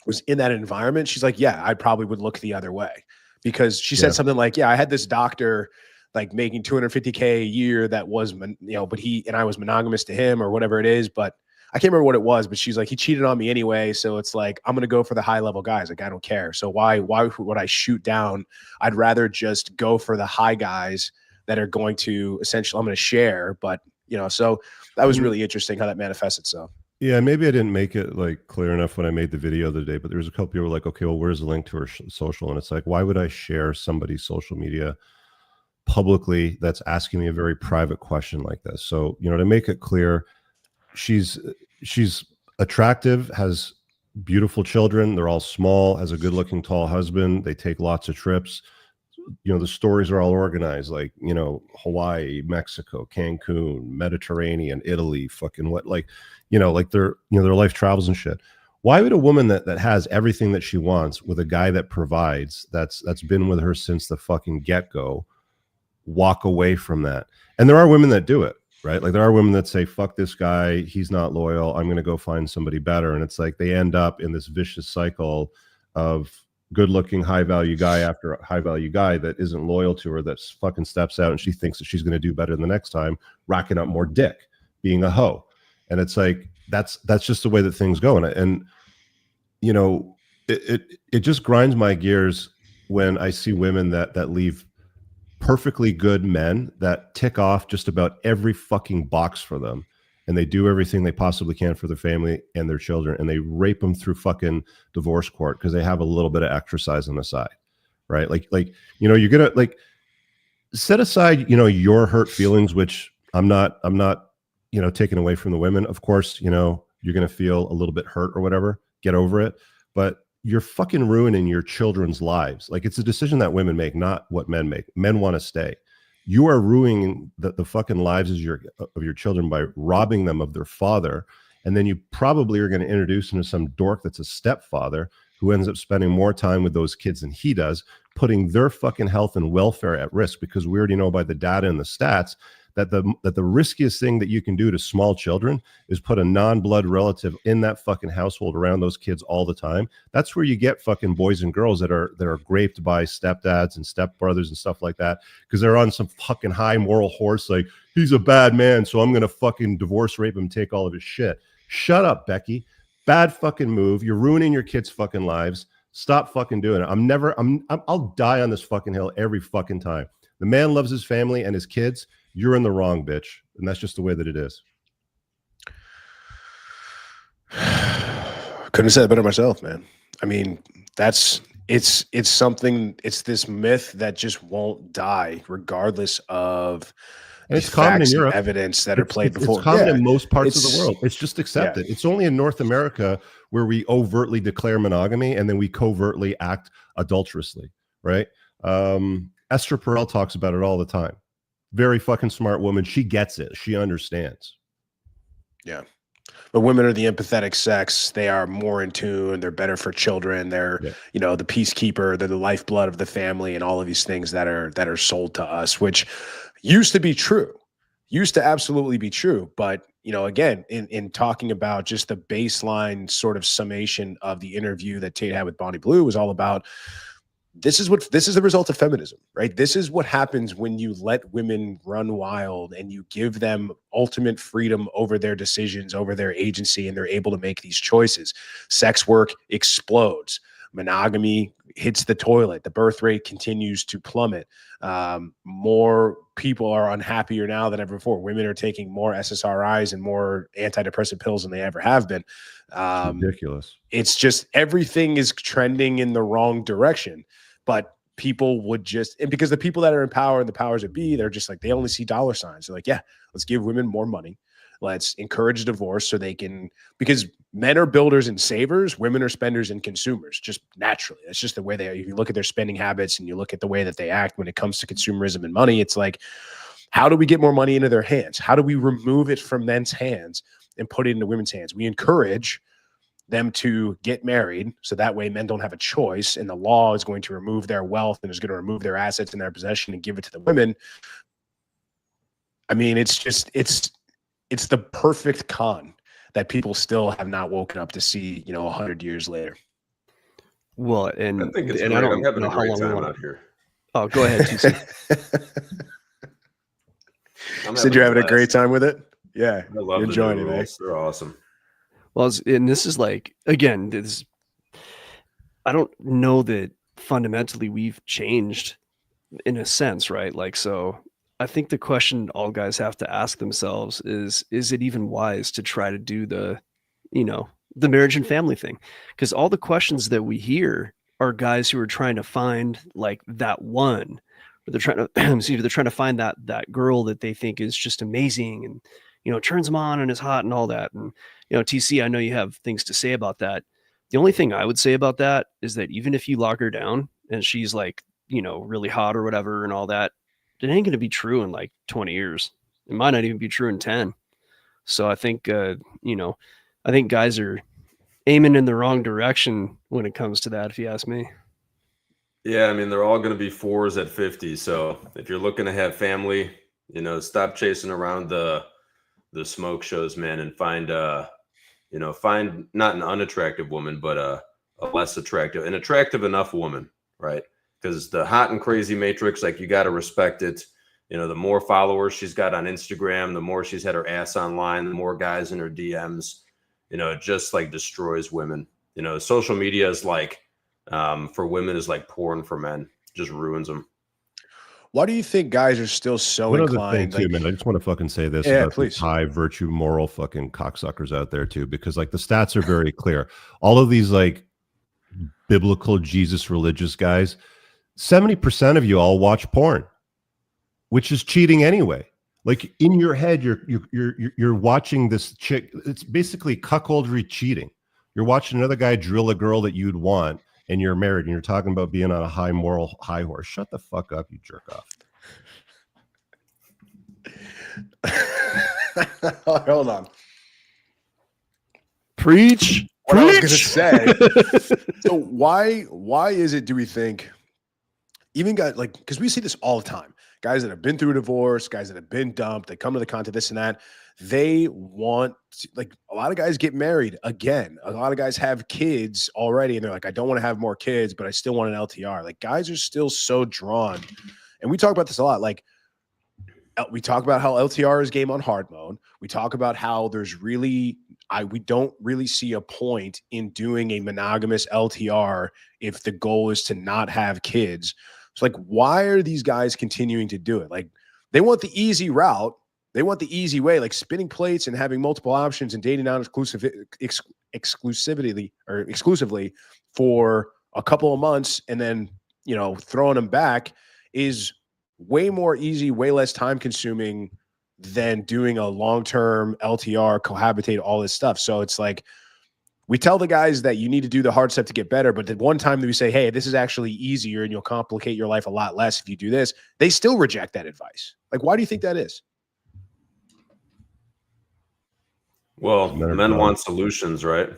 was in that environment, she's like, yeah, I probably would look the other way, because she said something like, yeah, I had this doctor like making $250K a year that was, but he and I was monogamous to him or whatever it is, but I can't remember what it was, but she's like, he cheated on me anyway. So it's like, I'm going to go for the high level guys. Like, I don't care. So why would I shoot down? I'd rather just go for the high guys that are going to essentially, I'm going to share, but so that was really interesting how that manifests itself. Yeah, maybe I didn't make it like clear enough when I made the video the other day, but there was a couple people were like, okay, well, where's the link to her social? And it's like, why would I share somebody's social media publicly that's asking me a very private question like this? So, to make it clear, she's she's attractive, has beautiful children. They're all small, has a good looking tall husband. They take lots of trips. You know, the stories are all organized, like, you know, Hawaii, Mexico, Cancun, Mediterranean, Italy, fucking what, like, you know, like their life travels and shit. Why would a woman that has everything that she wants with a guy that provides, that's been with her since the fucking get-go, walk away from that? And there are women that do it, right? Like there are women that say, fuck this guy, he's not loyal, I'm going to go find somebody better. And it's like they end up in this vicious cycle of good-looking, high-value guy after a high-value guy that isn't loyal to her, that fucking steps out and she thinks that she's going to do better the next time, racking up more dick, being a hoe. And it's like, that's just the way that things go. And you know, it just grinds my gears when I see women that leave perfectly good men that tick off just about every fucking box for them, and they do everything they possibly can for their family and their children, and they rape them through fucking divorce court because they have a little bit of exercise on the side, right? Like you know, you're gonna like set aside, you know, your hurt feelings, which I'm not, you know, taking away from the women. Of course, you know, you're gonna feel a little bit hurt or whatever. Get over it. But you're fucking ruining your children's lives. Like, it's a decision that women make, not what men make. Men want to stay. You are ruining the fucking lives of your children by robbing them of their father. And then you probably are going to introduce them to some dork that's a stepfather who ends up spending more time with those kids than he does, putting their fucking health and welfare at risk, because we already know by the data and the stats that the riskiest thing that you can do to small children is put a non-blood relative in that fucking household around those kids all the time. That's where you get fucking boys and girls that are raped by stepdads and stepbrothers and stuff like that, because they're on some fucking high moral horse, like, he's a bad man, so I'm gonna fucking divorce rape him and take all of his shit. Shut up, Becky. Bad fucking move. You're ruining your kids' fucking lives. Stop fucking doing it. I'll die on this fucking hill every fucking time. The man loves his family and his kids. You're in the wrong, bitch. And that's just the way that it is. Couldn't have said it better myself, man. I mean, it's something, it's this myth that just won't die, regardless of it's common in Europe. Evidence that are played before. It's common in most parts of the world. It's just accepted. It's only in North America where we overtly declare monogamy and then we covertly act adulterously, right? Esther Perel talks about it all the time. Very fucking smart woman. She gets it. She understands. Yeah. But women are the empathetic sex. They are more in tune. They're better for children. They're, you know, the peacekeeper. They're the lifeblood of the family, and all of these things that are sold to us, which used to be true, used to absolutely be true. But, you know, again, in talking about just the baseline sort of summation of the interview that Tate had with Bonnie Blue was all about, this is the result of feminism, right? This is what happens when you let women run wild and you give them ultimate freedom over their decisions, over their agency, and they're able to make these choices. Sex work explodes. Monogamy hits the toilet. The birth rate continues to plummet. More people are unhappier now than ever before. Women are taking more SSRIs and more antidepressant pills than they ever have been. Ridiculous. It's just everything is trending in the wrong direction. But people would just, and because the people that are in power and the powers that be, they're just like, they only see dollar signs. They're like, yeah, let's give women more money. Let's encourage divorce so they can, because men are builders and savers, women are spenders and consumers, just naturally. That's just the way they are. If you look at their spending habits and you look at the way that they act when it comes to consumerism and money, it's like, how do we get more money into their hands? How do we remove it from men's hands and put it into women's hands? We encourage them to get married, so that way men don't have a choice, and the law is going to remove their wealth and is going to remove their assets and their possession and give it to the women. I mean, it's the perfect con that people still have not woken up to see, you know, 100 years layer. Well, and I think it's and great. I don't I'm having know a how great long time we out here. Oh, go ahead, TC. Said you're having a great time with it? Yeah, I love enjoying the it. rules. They're awesome. Well, and this is like, again, I don't know that fundamentally we've changed in a sense, right? Like, so I think the question all guys have to ask themselves is it even wise to try to do the marriage and family thing? Because all the questions that we hear are guys who are trying to find like that one, or they're trying to, they're trying to find that girl that they think is just amazing and, you know, turns them on and is hot and all that. And, TC, I know you have things to say about that. The only thing I would say about that is that even if you lock her down and she's like, really hot or whatever and all that, it ain't going to be true in like 20 years. It might not even be true in 10. So I think, I think guys are aiming in the wrong direction when it comes to that, if you ask me. Yeah, I mean, they're all going to be 4s at 50. So if you're looking to have family, stop chasing around the smoke shows, man, and find not an unattractive woman, but a less attractive, an attractive enough woman, right? Because the hot and crazy matrix, like, you got to respect it. The more followers she's got on Instagram, the more she's had her ass online, the more guys in her DMs, it just like destroys women. Social media is like, for women is like porn for men, just ruins them. Why do you think guys are still so One inclined? other thing too, man. I just want to fucking say this about these high virtue moral fucking cocksuckers out there too, because like the stats are very clear. All of these like biblical Jesus religious guys, 70% of you all watch porn, which is cheating anyway. Like in your head, you're watching this chick. It's basically cuckoldry cheating. You're watching another guy drill a girl that you'd want, and you're married, and you're talking about being on a high moral high horse. Shut the fuck up, you jerk off. Hold on. Preach. What I was gonna say. So why is it, do we think, even guys like, because we see this all the time, guys that have been through a divorce, guys that have been dumped, they come to the content, this and that, they want to, like, a lot of guys get married again, a lot of guys have kids already, and they're like, I don't want to have more kids, but I still want an LTR. Like, guys are still so drawn, and we talk about this a lot. Like, we talk about how LTR is game on hard mode. We talk about how there's really, we don't really see a point in doing a monogamous LTR if the goal is to not have kids. So like, why are these guys continuing to do it? Like, they want the easy route. They want the easy way, like spinning plates and having multiple options and dating out exclusively for a couple of months and then, throwing them back is way more easy, way less time consuming than doing a long-term LTR, cohabitate, all this stuff. So it's like, we tell the guys that you need to do the hard stuff to get better, but the one time that we say, hey, this is actually easier and you'll complicate your life a lot less if you do this, they still reject that advice. Like, why do you think that is? Well, men want solutions, right?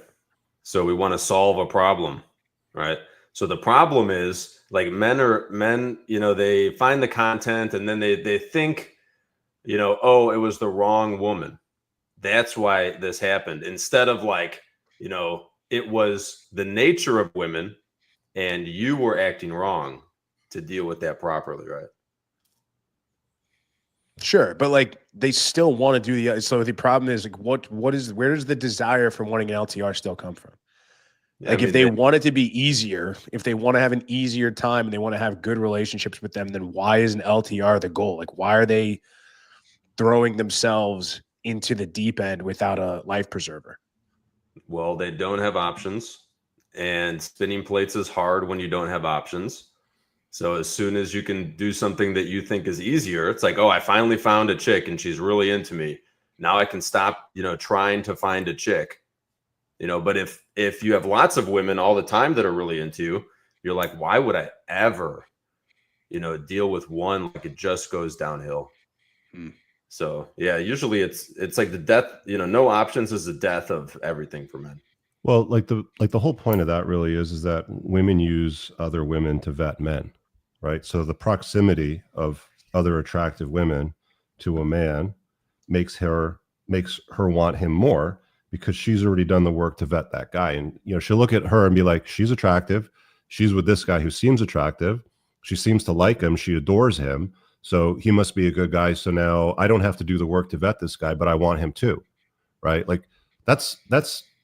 So we want to solve a problem, right? So the problem is, like, men, they find the content and then they think, oh, it was the wrong woman. That's why this happened. Instead of like, it was the nature of women and you were acting wrong to deal with that properly, right? Sure, but like, they still want to do the. So the problem is, like, where does the desire for wanting an LTR still come from? Like, if they want it to be easier, if they want to have an easier time and they want to have good relationships with them, then why is an LTR the goal? Like, why are they throwing themselves into the deep end without a life preserver? Well, they don't have options, and spinning plates is hard when you don't have options. So as soon as you can do something that you think is easier, it's like, oh, I finally found a chick and she's really into me. Now I can stop, trying to find a chick. But if you have lots of women all the time that are really into you, you're like, why would I ever, deal with one? Like, it just goes downhill. So yeah, usually it's like the death, no options is the death of everything for men. Well, like the whole point of that really is that women use other women to vet men, right? So the proximity of other attractive women to a man makes her want him more, because she's already done the work to vet that guy. And, she'll look at her and be like, she's attractive. She's with this guy who seems attractive. She seems to like him. She adores him. So he must be a good guy. So now I don't have to do the work to vet this guy, but I want him too. Right? Like, that's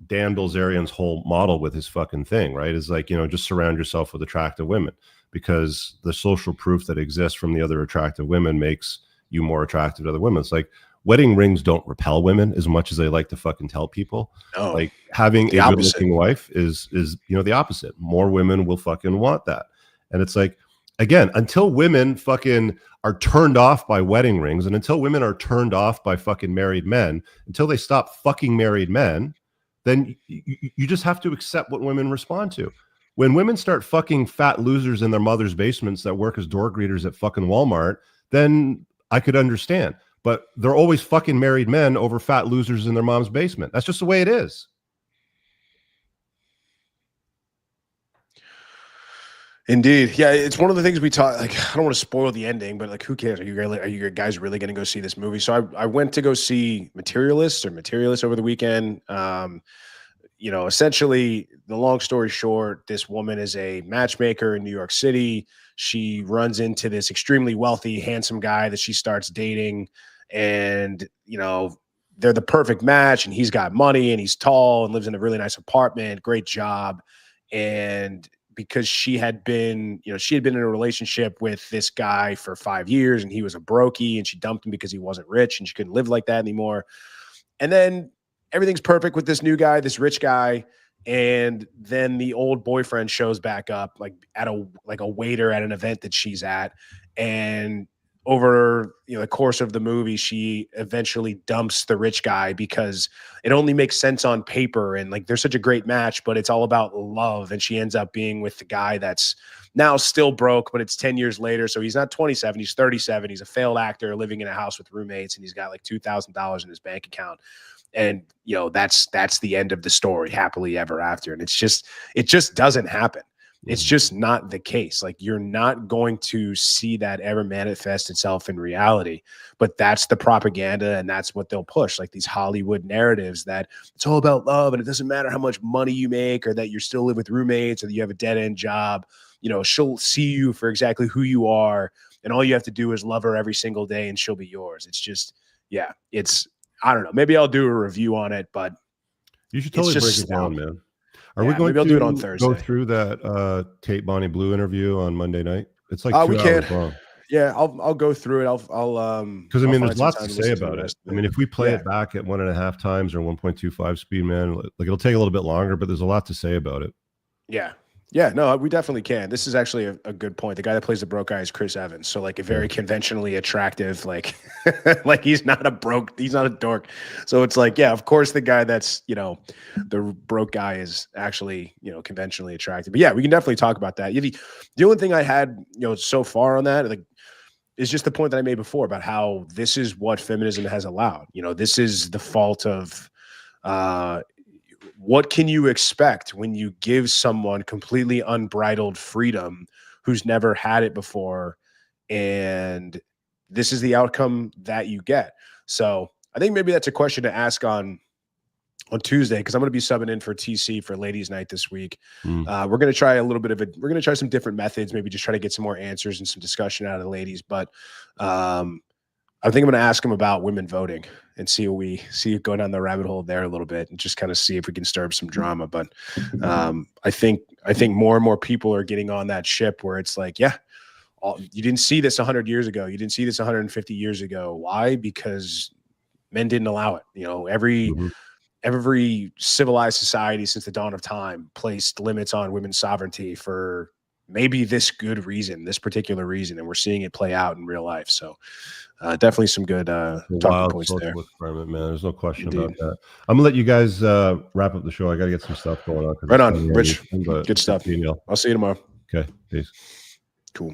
Dan Bilzerian's whole model with his fucking thing, right? Is like, just surround yourself with attractive women, because the social proof that exists from the other attractive women makes you more attractive to other women. It's like, wedding rings don't repel women as much as they like to fucking tell people. No, like, having a good looking wife is the opposite. More women will fucking want that. And it's like, again, until women fucking are turned off by wedding rings, and until women are turned off by fucking married men, until they stop fucking married men, then you just have to accept what women respond to. When women start fucking fat losers in their mother's basements that work as door greeters at fucking Walmart, then I could understand. But they're always fucking married men over fat losers in their mom's basement. That's just the way it is. Indeed. Yeah, it's one of the things we talk, like, I don't want to spoil the ending, but like, who cares? Are you guys really going to go see this movie? So I went to go see Materialist over the weekend. Essentially, the long story short, this woman is a matchmaker in New York City. She runs into this extremely wealthy, handsome guy that she starts dating, and they're the perfect match, and he's got money and he's tall and lives in a really nice apartment, great job. And because she had been in a relationship with this guy for 5 years, and he was a brokey, and she dumped him because he wasn't rich and she couldn't live like that anymore. And then everything's perfect with this new guy, this rich guy. And then the old boyfriend shows back up, like a waiter at an event that she's at. And over the course of the movie, she eventually dumps the rich guy because it only makes sense on paper, and like they're such a great match, but it's all about love. And she ends up being with the guy that's now still broke, but it's 10 years later. So he's not 27, he's 37. He's a failed actor living in a house with roommates, and he's got like $2,000 in his bank account. And that's the end of the story, happily ever after. And it just doesn't happen. It's just not the case. Like, you're not going to see that ever manifest itself in reality, but that's the propaganda, and that's what they'll push, like these Hollywood narratives that it's all about love, and it doesn't matter how much money you make, or that you still live with roommates, or that you have a dead-end job. She'll see you for exactly who you are, and all you have to do is love her every single day, and she'll be yours. It's just, I don't know. Maybe I'll do a review on it, but you should totally break it down, man. Are we going maybe I'll do it on Thursday. Go through that Tate Bonnie Blue interview on Monday night? It's like 2 hours long. Yeah, I'll go through it. I'll because there's lots to say about it. I mean, if we play it back at 1.5 times or 1.25 speed, man, like it'll take a little bit longer, but there's a lot to say about it. Yeah, no, we definitely can. This is actually a good point. The guy that plays the broke guy is Chris Evans. So like a very conventionally attractive, like, like he's not a dork. So it's like, yeah, of course the guy that's, the broke guy is actually, conventionally attractive. But yeah, we can definitely talk about that. The only thing I had, so far on that, like, is just the point that I made before about how this is what feminism has allowed. This is the fault of, what can you expect when you give someone completely unbridled freedom who's never had it before? And this is the outcome that you get. So I think maybe that's a question to ask on Tuesday, because I'm going to be subbing in for TC for ladies night this week. We're going to try we're going to try some different methods, maybe just try to get some more answers and some discussion out of the ladies. But I think I'm going to ask him about women voting and see go down the rabbit hole there a little bit, and just kind of see if we can stir up some drama. But I think more and more people are getting on that ship where it's like, you didn't see this 100 years ago. You didn't see this 150 years ago. Why? Because men didn't allow it. Every civilized society since the dawn of time placed limits on women's sovereignty for maybe this particular reason. And we're seeing it play out in real life. So definitely some good talking points there. Man. There's no question about that. I'm gonna let you guys wrap up the show. I got to get some stuff going on. Right on, Rich. Good stuff. I'll see you tomorrow. Okay, peace. Cool.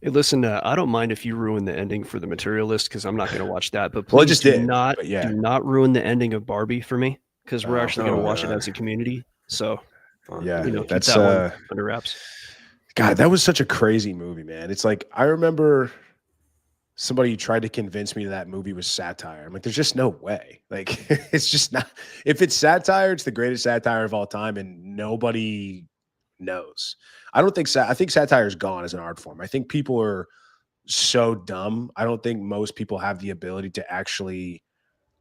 Hey, listen, I don't mind if you ruin the ending for The Materialist, because I'm not going to watch that. But please do not ruin the ending of Barbie for me, because we're actually going to watch it as a community. So keep that's that one under wraps. God, that was such a crazy movie, man. It's like, I remember somebody tried to convince me that movie was satire. I'm like, there's just no way. Like, it's just not. If it's satire, it's the greatest satire of all time, and nobody knows. I think satire is gone as an art form. I think people are so dumb. I don't think most people have the ability to actually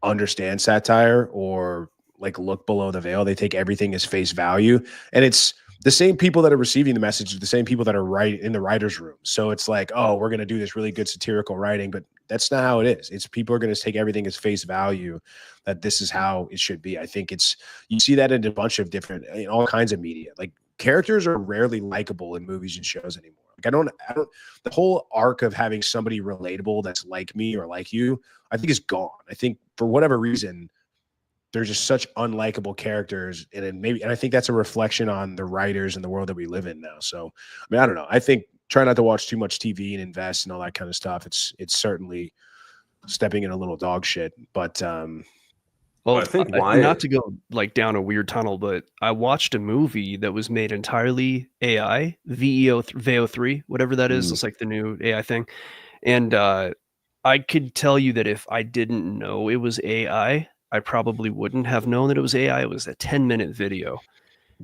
understand satire or like look below the veil. They take everything as face value, and it's the same people that are receiving the message, the same people that are in the writer's room. So it's like, oh, we're going to do this really good satirical writing, but that's not how it is. It's people are going to take everything as face value, that this is how it should be. I think you see that in a bunch of different, in all kinds of media. Like, characters are rarely likable in movies and shows anymore. Like I don't, the whole arc of having somebody relatable that's like me or like you, I think is gone. I think for whatever reason, they're just such unlikable characters. And I think that's a reflection on the writers and the world that we live in now. So, I mean, I don't know. I think try not to watch too much TV and invest and all that kind of stuff. It's certainly stepping in a little dog shit, but, well, I think why not to go like down a weird tunnel, but I watched a movie that was made entirely AI, VEO3, whatever that is. It's like the new AI thing. And I could tell you that if I didn't know it was AI, I probably wouldn't have known that it was AI. It was a 10-minute video.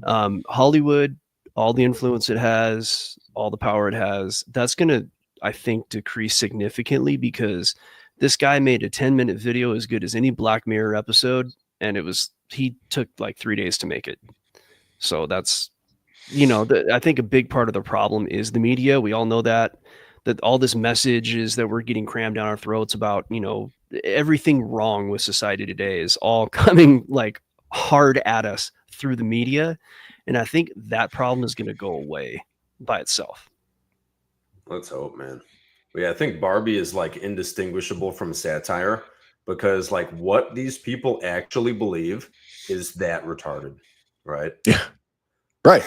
Hollywood, all the influence it has, all the power it has, that's going to, I think, decrease significantly because this guy made a 10-minute video as good as any Black Mirror episode, and he took like 3 days to make it. So that's, I think a big part of the problem is the media. We all know that all this message is that we're getting crammed down our throats about, everything wrong with society today is all coming like hard at us through the media. And I think that problem is going to go away by itself. Let's hope, man. Yeah, I think Barbie is like indistinguishable from satire because like what these people actually believe is that retarded, right? Yeah, right.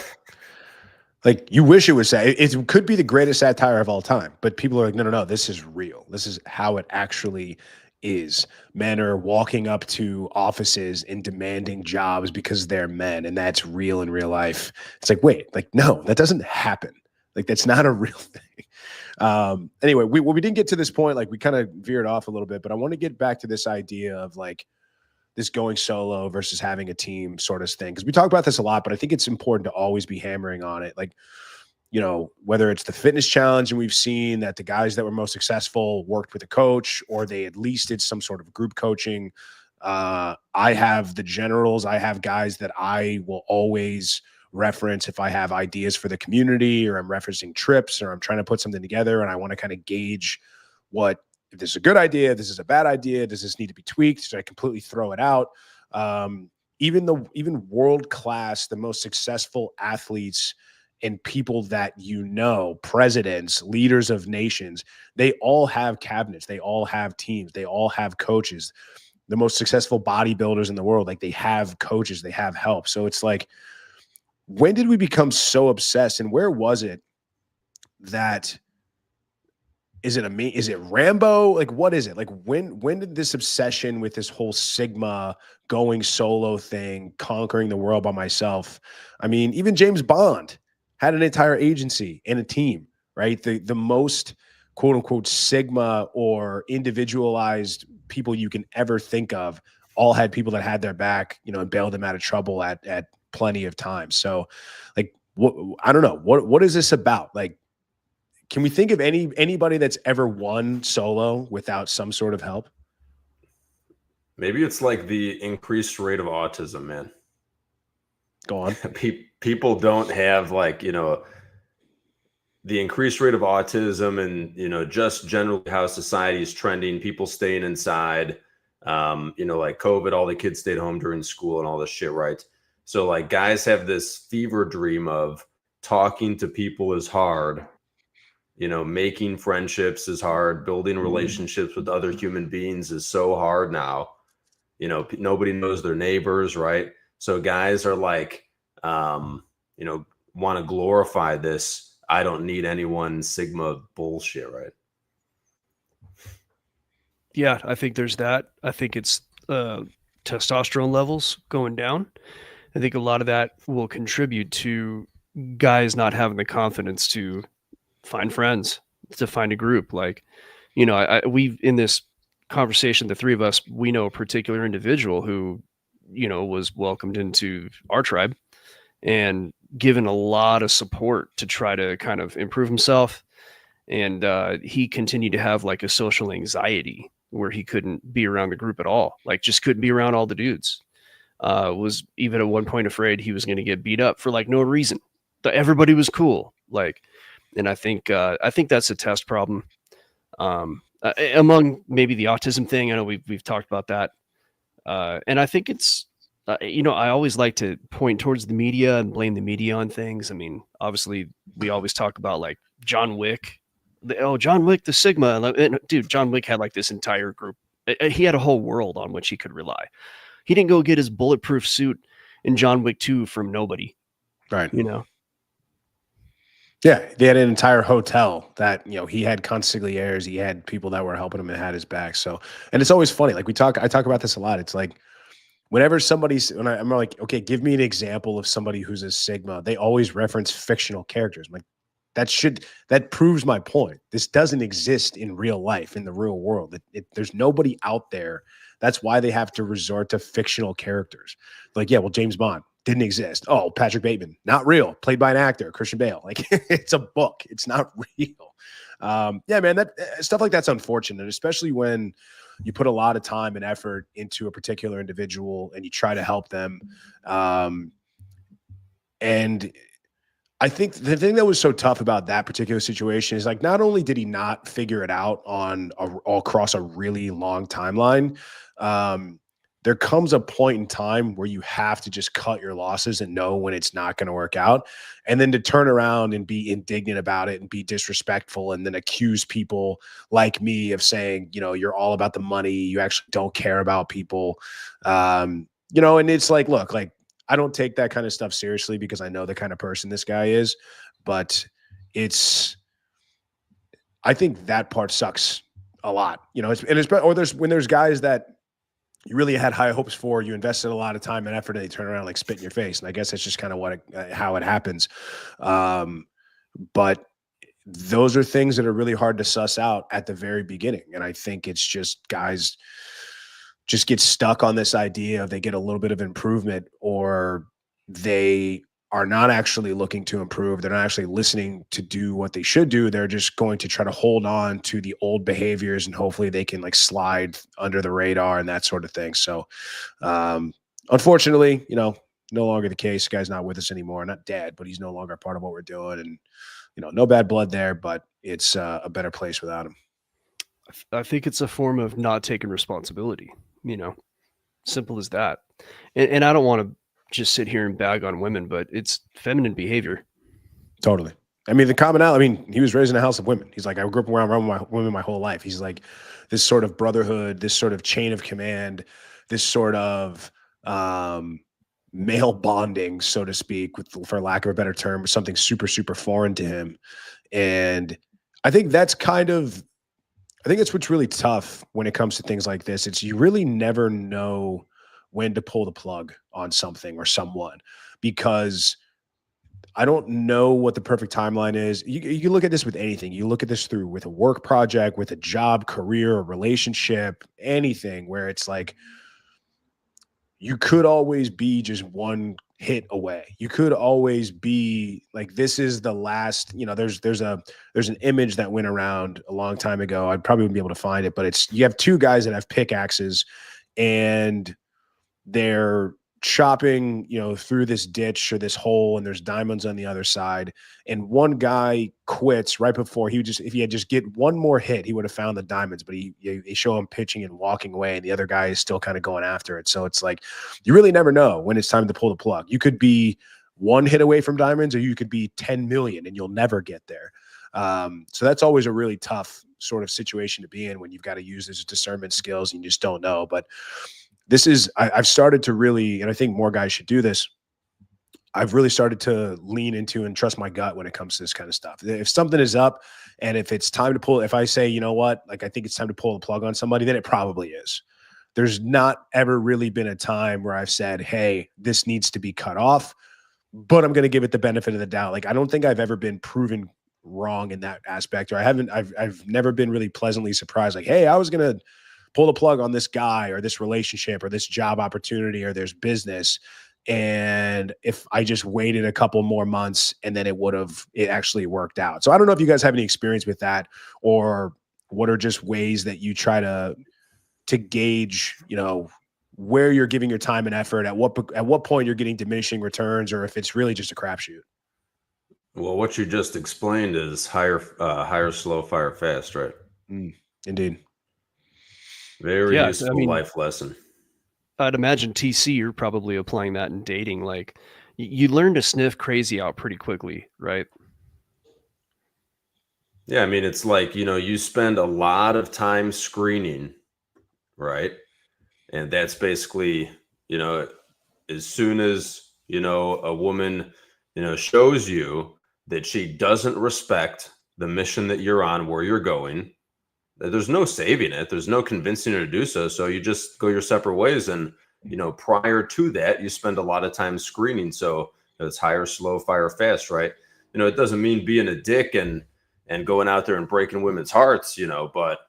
Like you wish it was it could be the greatest satire of all time, but people are like, no, this is real. This is how it actually is. Men are walking up to offices and demanding jobs because they're men, and that's real in real life. It's like, wait, like no, that doesn't happen. Like that's not a real thing. Anyway, we didn't get to this point. Like we kind of veered off a little bit, but I want to get back to this idea of like this going solo versus having a team sort of thing. Because we talk about this a lot, but I think it's important to always be hammering on it. Like, whether it's the fitness challenge and we've seen that the guys that were most successful worked with a coach or they at least did some sort of group coaching. I have the generals. I have guys that I will always reference if I have ideas for the community or I'm referencing trips or I'm trying to put something together and I want to kind of gauge if this is a good idea, this is a bad idea, does this need to be tweaked? Should I completely throw it out? Even world-class, the most successful athletes and people that presidents, leaders of nations, they all have cabinets, they all have teams, they all have coaches. The most successful bodybuilders in the world, like they have coaches, they have help. So it's like, when did we become so obsessed and where was it that is it Rambo? Like, what is it? Like, when did this obsession with this whole Sigma going solo thing, conquering the world by myself? I mean, even James Bond had an entire agency and a team, right? The most quote unquote Sigma or individualized people you can ever think of all had people that had their back, and bailed them out of trouble at plenty of times. So like, I don't know, what is this about? Like, can we think of anybody that's ever won solo without some sort of help? Maybe it's like the increased rate of autism, man. Go on. People don't have like, the increased rate of autism and, just generally how society is trending, people staying inside, like COVID, all the kids stayed home during school and all this shit, right? So like guys have this fever dream of talking to people is hard, making friendships is hard, building relationships with other human beings is so hard now. Nobody knows their neighbors, right? So guys are like, want to glorify this I don't need anyone Sigma bullshit, right? Yeah, I think there's that. I think it's testosterone levels going down. I think a lot of that will contribute to guys not having the confidence to find friends, to find a group. Like, we in this conversation, the three of us, we know a particular individual who, was welcomed into our tribe and given a lot of support to try to kind of improve himself. And he continued to have like a social anxiety where he couldn't be around the group at all, like just couldn't be around all the dudes. Was even at one point afraid he was going to get beat up for like no reason. Everybody was cool. Like, and I think that's a test problem. Among maybe the autism thing, I know we've talked about that. And I think it's, I always like to point towards the media and blame the media on things. I mean, obviously we always talk about like John Wick. John Wick, the Sigma. And, dude, John Wick had like this entire group. He had a whole world on which he could rely. He didn't go get his bulletproof suit in John Wick 2 from nobody. Right. You know? Yeah, they had an entire hotel that, you know, he had consiglières, he had people that were helping him and had his back. So, and it's always funny. Like I talk about this a lot. It's like whenever I'm like, okay, give me an example of somebody who's a Sigma, they always reference fictional characters. I'm like, that proves my point. This doesn't exist in real life, in the real world. There's nobody out there. That's why they have to resort to fictional characters. Like, yeah, well, James Bond didn't exist. Oh, Patrick Bateman, not real, played by an actor, Christian Bale. Like, it's a book. It's not real. Yeah, man, that stuff like that's unfortunate, especially when you put a lot of time and effort into a particular individual and you try to help them. And I think the thing that was so tough about that particular situation is like, not only did he not figure it out across a really long timeline, there comes a point in time where you have to just cut your losses and know when it's not going to work out. And then to turn around and be indignant about it and be disrespectful and then accuse people like me of saying, you know, you're all about the money. You actually don't care about people. You know, and it's like, look, like, I don't take that kind of stuff seriously because I know the kind of person this guy is, but I think that part sucks a lot, you know, when there's guys that you really had high hopes for, you invested a lot of time and effort and they turn around and like spit in your face. And I guess that's just kind of how it happens. But those are things that are really hard to suss out at the very beginning. And I think it's just guys just get stuck on this idea of they get a little bit of improvement or they are not actually looking to improve. They're not actually listening to do what they should do. They're just going to try to hold on to the old behaviors and hopefully they can like slide under the radar and that sort of thing. So, unfortunately, you know, no longer the case. Guy's not with us anymore. Not dead, but he's no longer a part of what we're doing. And, you know, no bad blood there, but it's a better place without him. I think it's a form of not taking responsibility, you know, simple as that. And I don't want to just sit here and bag on women, but it's feminine behavior. Totally. I mean, the commonality, I mean, he was raised in a house of women. He's like, I grew up around women my whole life. He's like this sort of brotherhood, this sort of chain of command, this sort of male bonding, so to speak, for lack of a better term, something super, super foreign to him. And I think that's what's really tough when it comes to things like this. It's you really never know when to pull the plug on something or someone, because I don't know what the perfect timeline is. You can look at this with anything. You look at this with a work project, with a job, career, a relationship, anything where it's like you could always be just one hit away. You could always be like, this is the last, you know, there's an image that went around a long time ago. I probably wouldn't be able to find it, but you have two guys that have pickaxes and they're chopping, you know, through this ditch or this hole, and there's diamonds on the other side. And one guy quits right before if he had just get one more hit, he would have found the diamonds, but they show him pitching and walking away, and the other guy is still kind of going after it. So it's like, you really never know when it's time to pull the plug. You could be one hit away from diamonds, or you could be 10 million and you'll never get there. So that's always a really tough sort of situation to be in when you've got to use those discernment skills and you just don't know. But I've started to really, and I think more guys should do this, I've really started to lean into and trust my gut when it comes to this kind of stuff. If something is up and if it's time to pull, if I say, you know what, like, I think it's time to pull the plug on somebody, then it probably is. There's not ever really been a time where I've said, hey, this needs to be cut off, but I'm going to give it the benefit of the doubt. Like, I don't think I've ever been proven wrong in that aspect, or I've never been really pleasantly surprised. Like, hey, I was going to pull the plug on this guy or this relationship or this job opportunity or there's business. And if I just waited a couple more months and then it actually worked out. So I don't know if you guys have any experience with that, or what are just ways that you try to gauge, you know, where you're giving your time and effort, at what point you're getting diminishing returns, or if it's really just a crapshoot. Well, what you just explained is hire slow, fire fast, right? Indeed. Very useful life lesson. I'd imagine, TC, you're probably applying that in dating. Like, you learn to sniff crazy out pretty quickly, right? Yeah, I mean, it's like, you spend a lot of time screening, right? And that's basically, as soon as, a woman, shows you that she doesn't respect the mission that you're on, where you're going, there's no saving it. There's no convincing her to do so. So you just go your separate ways. And, prior to that, you spend a lot of time screening. So it's hire, slow, fire, fast, right? It doesn't mean being a dick and going out there and breaking women's hearts, but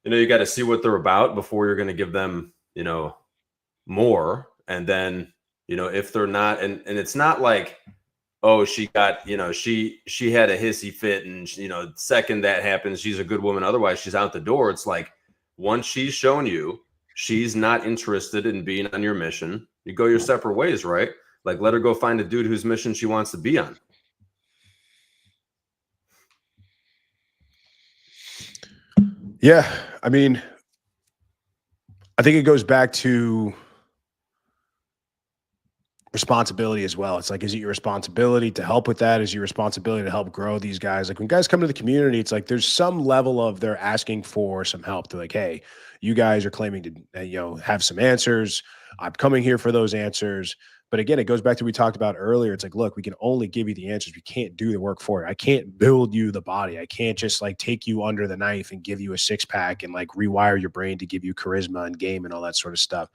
you got to see what they're about before you're going to give them, more. And then, if they're not, and it's not like, oh, she got, she had a hissy fit and, second that happens, she's a good woman. Otherwise, she's out the door. It's like, once she's shown you she's not interested in being on your mission, you go your separate ways, right? Like, let her go find a dude whose mission she wants to be on. Yeah. I mean, I think it goes back to responsibility as well. It's like, is it your responsibility to help with that? Is your responsibility to help grow these guys? Like, when guys come to the community, it's like there's some level of they're asking for some help. They're like, hey, you guys are claiming to have some answers. I'm coming here for those answers. But again, it goes back to what we talked about earlier. It's like, look, we can only give you the answers. We can't do the work for you. I can't build you the body. I can't just like take you under the knife and give you a six pack and like rewire your brain to give you charisma and game and all that sort of stuff.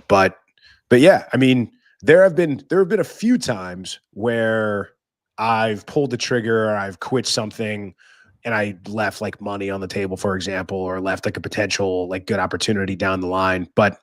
But yeah, I mean, there have been a few times where I've pulled the trigger or I've quit something and I left like money on the table, for example, or left like a potential like good opportunity down the line. But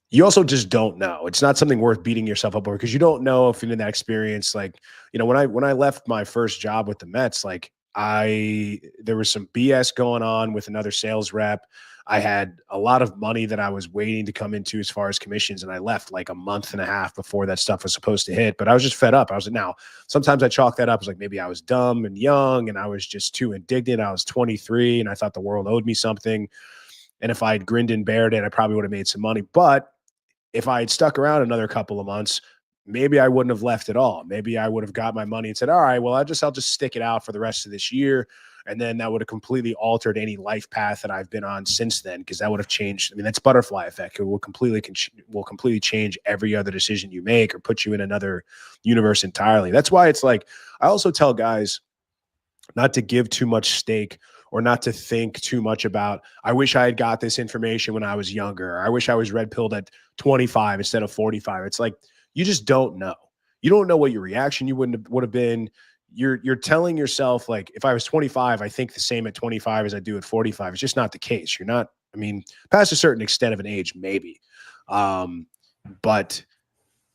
you also just don't know. It's not something worth beating yourself up over, because you don't know if in that experience, like, when I left my first job with the Mets, like there was some BS going on with another sales rep. I had a lot of money that I was waiting to come into as far as commissions, and I left like a month and a half before that stuff was supposed to hit. But I was just fed up. I was like, now sometimes I chalk that up as like maybe I was dumb and young and I was just too indignant. I was 23 and I thought the world owed me something. And if I had grinned and bared it, I probably would have made some money. But if I had stuck around another couple of months, maybe I wouldn't have left at all. Maybe I would have got my money and said, all right, well, I'll just stick it out for the rest of this year. And then that would have completely altered any life path that I've been on since then, because that would have changed. I mean, that's butterfly effect. It will completely change every other decision you make or put you in another universe entirely. That's why it's like, I also tell guys not to give too much stake or not to think too much about, I wish I had got this information when I was younger. I wish I was red pilled at 25 instead of 45. It's like, you just don't know. You don't know what your reaction would have been. You're telling yourself, like, if I was 25, I think the same at 25 as I do at 45. It's just not the case. You're not, I mean, past a certain extent of an age, maybe. But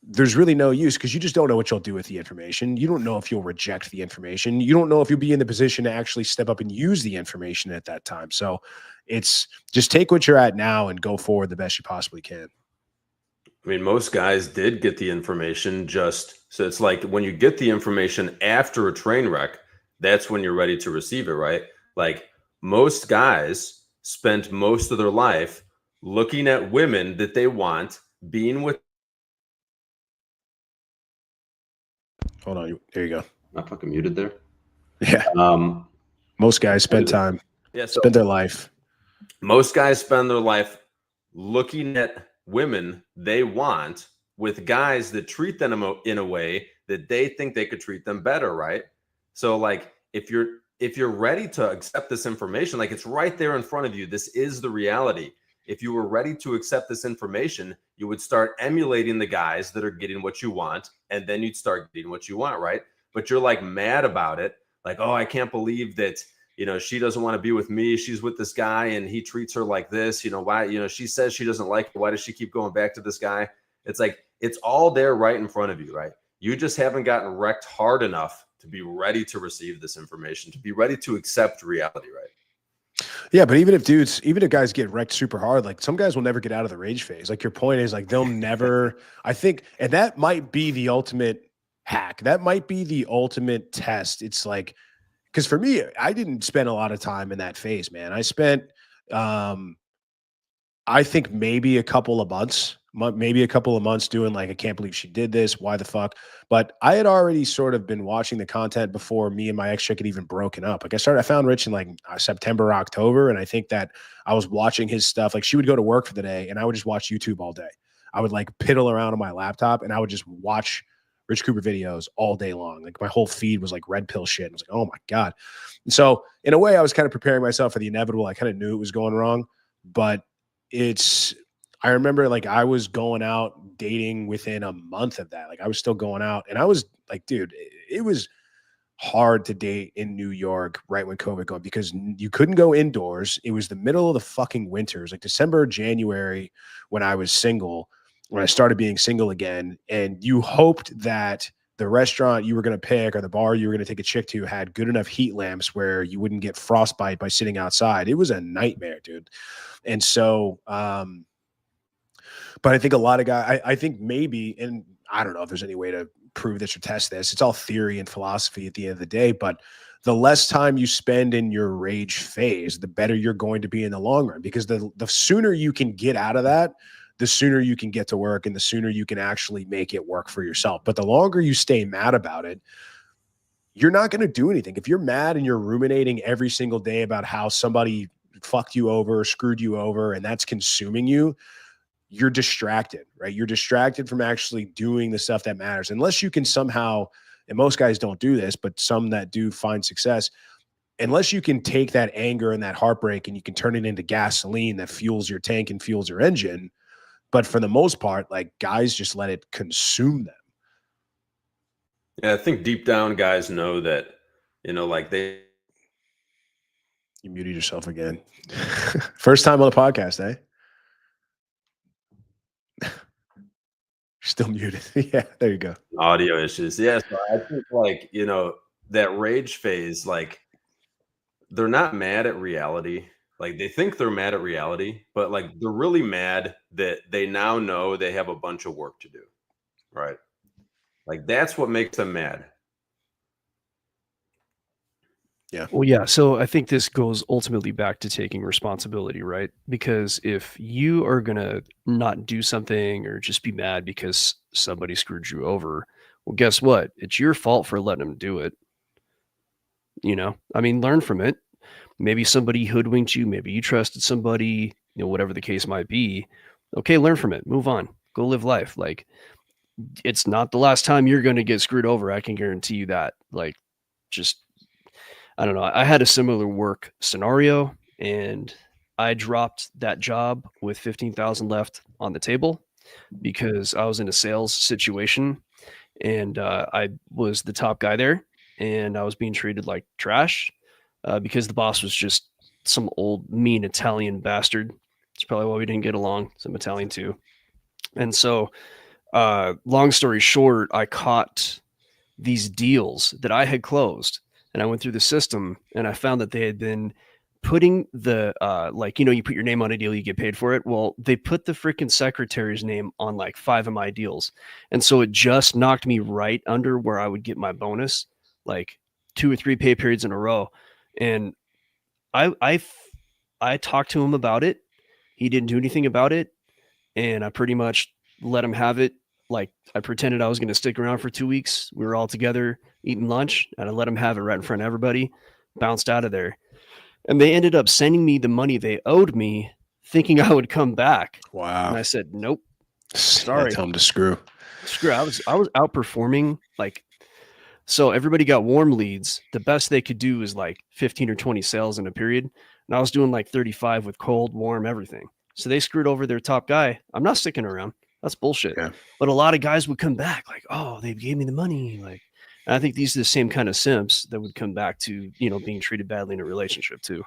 there's really no use, because you just don't know what you'll do with the information. You don't know if you'll reject the information. You don't know if you'll be in the position to actually step up and use the information at that time. So it's just take what you're at now and go forward the best you possibly can. I mean, most guys did get the information so it's like when you get the information after a train wreck, that's when you're ready to receive it, right? Like, most guys spent most of their life looking at women that they want, being with. Hold on. There you go. I'm fucking muted there. Yeah. Most guys spend their life. Most guys spend their life looking at women they want with guys that treat them in a way that they think they could treat them better, right? So like, if you're ready to accept this information, like, it's right there in front of you. This is the reality. If you were ready to accept this information, you would start emulating the guys that are getting what you want, and then you'd start getting what you want, right? But you're like mad about it. Like, oh, I can't believe that, she doesn't want to be with me. She's with this guy and he treats her like this. Why, she says she doesn't like it. Why does she keep going back to this guy? It's like, it's all there right in front of you, right? You just haven't gotten wrecked hard enough to be ready to receive this information, to be ready to accept reality, right? Yeah, but even if guys get wrecked super hard, like, some guys will never get out of the rage phase. Like, your point is, like, they'll never, I think, and that might be the ultimate hack. That might be the ultimate test. It's like, because for me, I didn't spend a lot of time in that phase, man. I spent, I think maybe a couple of months. maybe a couple of months doing like, I can't believe she did this. Why the fuck? But I had already sort of been watching the content before me and my ex chick had even broken up. Like I found Rich in like September, October. And I think that I was watching his stuff. Like she would go to work for the day and I would just watch YouTube all day. I would like piddle around on my laptop and I would just watch Rich Cooper videos all day long. Like my whole feed was like red pill shit. And I was like, oh my God. And so in a way I was kind of preparing myself for the inevitable. I kind of knew it was going wrong, but I remember like I was going out dating within a month of that. Like I was still going out and I was like, dude, it was hard to date in New York right when COVID going because you couldn't go indoors. It was the middle of the fucking winters, like December, January, when I was single, when I started being single again. And you hoped that the restaurant you were going to pick or the bar you were going to take a chick to had good enough heat lamps where you wouldn't get frostbite by sitting outside. It was a nightmare, dude. And so, but I think a lot of guys, I think maybe, and I don't know if there's any way to prove this or test this. It's all theory and philosophy at the end of the day, but the less time you spend in your rage phase, the better you're going to be in the long run, because the sooner you can get out of that, the sooner you can get to work and the sooner you can actually make it work for yourself. But the longer you stay mad about it, you're not going to do anything. If you're mad and you're ruminating every single day about how somebody fucked you over, screwed you over, and that's consuming you, you're distracted, right? You're distracted from actually doing the stuff that matters. Unless you can somehow, and most guys don't do this, but some that do find success, unless you can take that anger and that heartbreak and you can turn it into gasoline that fuels your tank and fuels your engine. But for the most part, like guys just let it consume them. Yeah, I think deep down guys know that, like they. You muted yourself again. First time on the podcast, eh? Still muted. Yeah, there you go. Audio issues. Yeah, so I think like, that rage phase, like they're not mad at reality. Like they think they're mad at reality, but like they're really mad that they now know they have a bunch of work to do. Right? Like that's what makes them mad. Yeah. Well, yeah. So I think this goes ultimately back to taking responsibility, right? Because if you are going to not do something or just be mad because somebody screwed you over, well, guess what? It's your fault for letting them do it. I mean, learn from it. Maybe somebody hoodwinked you. Maybe you trusted somebody, whatever the case might be. Okay, learn from it. Move on. Go live life. Like, it's not the last time you're going to get screwed over. I can guarantee you that. Like, just, I don't know. I had a similar work scenario and I dropped that job with 15,000 left on the table because I was in a sales situation and I was the top guy there and I was being treated like trash because the boss was just some old mean Italian bastard. It's probably why we didn't get along. I'm Italian too. And so long story short, I caught these deals that I had closed and I went through the system and I found that they had been putting the you put your name on a deal, you get paid for it. Well, they put the freaking secretary's name on like 5 of my deals. And so it just knocked me right under where I would get my bonus, like 2 or 3 pay periods in a row. And I talked to him about it. He didn't do anything about it. And I pretty much let him have it. Like I pretended I was going to stick around for 2 weeks. We were all together eating lunch and I let him have it right in front of everybody, bounced out of there. And they ended up sending me the money they owed me thinking I would come back. Wow. And I said, nope, sorry. Tell him to screw. I was outperforming. Like, so everybody got warm leads. The best they could do is like 15 or 20 sales in a period. And I was doing like 35 with cold, warm, everything. So they screwed over their top guy. I'm not sticking around. That's bullshit. Yeah. But a lot of guys would come back like, oh, they gave me the money. Like, and I think these are the same kind of simps that would come back to, being treated badly in a relationship too.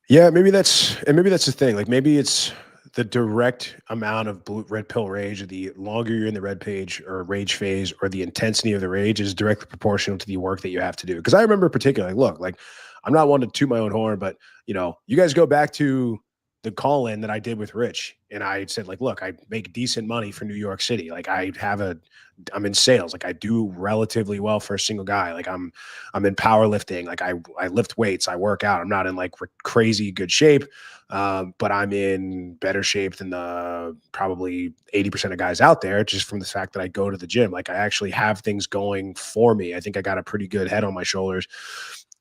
Yeah, maybe that's the thing. Like maybe it's the direct amount of red pill rage, or the longer you're in the red page or rage phase, or the intensity of the rage is directly proportional to the work that you have to do. Because I remember particularly, look, like I'm not one to toot my own horn, but you guys go back to the call in that I did with Rich. And I said, like, look, I make decent money for New York City. Like I'm in sales. Like I do relatively well for a single guy. Like I'm in powerlifting. Like I lift weights, I work out. I'm not in like crazy good shape. But I'm in better shape than the probably 80% of guys out there, just from the fact that I go to the gym. Like I actually have things going for me. I think I got a pretty good head on my shoulders.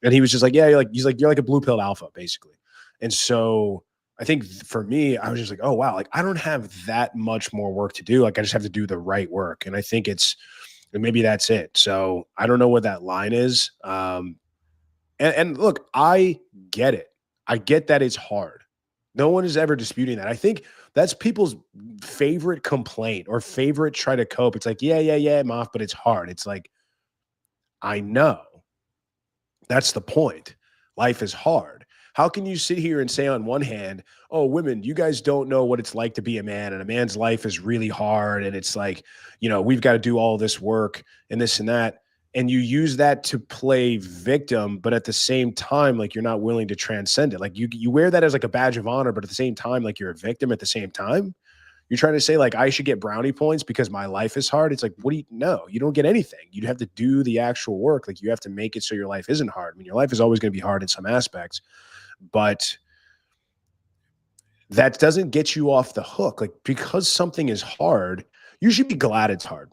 And he was just like, yeah, you're like a blue pill alpha, basically. And so I think for me, I was just like, oh, wow, like I don't have that much more work to do. Like I just have to do the right work. And I think maybe that's it. So I don't know what that line is. And look, I get it. I get that it's hard. No one is ever disputing that. I think that's people's favorite complaint or favorite try to cope. It's like, yeah, I'm off, but it's hard. It's like, I know. That's the point. Life is hard. How can you sit here and say on one hand, oh, women, you guys don't know what it's like to be a man, and a man's life is really hard, and it's like, we've got to do all this work and this and that, and you use that to play victim, but at the same time, like you're not willing to transcend it. Like you wear that as like a badge of honor, but at the same time, like you're a victim at the same time. You're trying to say like I should get brownie points because my life is hard. It's like, no, you don't get anything. You have to do the actual work. Like you have to make it so your life isn't hard. I mean, your life is always going to be hard in some aspects, but that doesn't get you off the hook. Like because something is hard, you should be glad it's hard.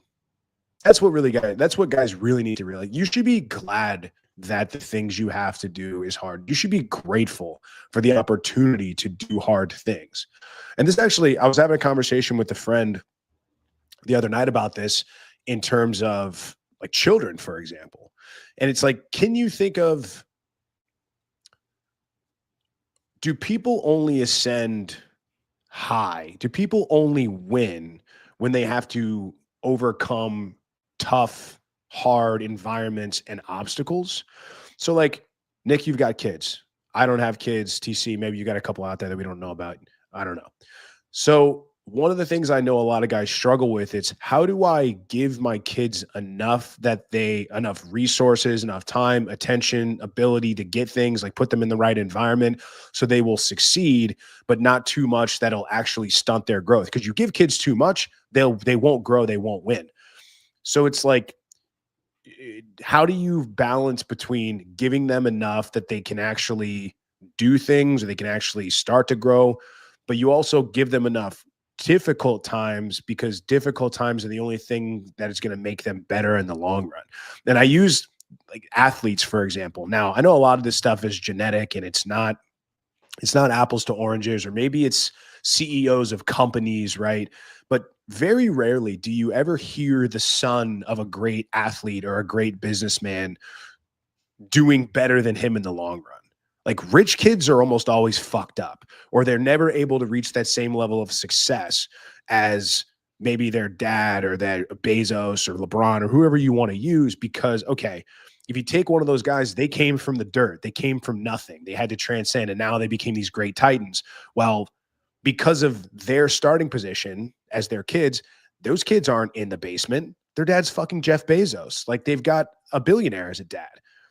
That's what guys really need to realize. You should be glad that the things you have to do is hard. You should be grateful for the opportunity to do hard things. And this actually, I was having a conversation with a friend the other night about this in terms of like children, for example. And it's like, can you think of, do people only ascend high? Do people only win when they have to overcome tough, hard environments and obstacles? So like, Nick, you've got kids. I don't have kids. TC, maybe you got a couple out there that we don't know about. I don't know. So one of the things I know a lot of guys struggle with is how do I give my kids enough resources, enough time, attention, ability to get things, like put them in the right environment so they will succeed, but not too much that'll actually stunt their growth. Because you give kids too much, they won't grow, they won't win. So it's like, how do you balance between giving them enough that they can actually do things or they can actually start to grow, but you also give them enough difficult times, because difficult times are the only thing that is going to make them better in the long run. And I use like athletes, for example. Now, I know a lot of this stuff is genetic and it's not apples to oranges, or maybe it's CEOs of companies, right? But very rarely do you ever hear the son of a great athlete or a great businessman doing better than him in the long run. Like rich kids are almost always fucked up, or they're never able to reach that same level of success as maybe their dad or their Bezos or LeBron or whoever you want to use. Because, okay, if you take one of those guys, they came from the dirt, they came from nothing, they had to transcend, and now they became these great titans. Well, because of their starting position as their kids, those kids aren't in the basement. Their dad's fucking Jeff Bezos. Like they've got a billionaire as a dad.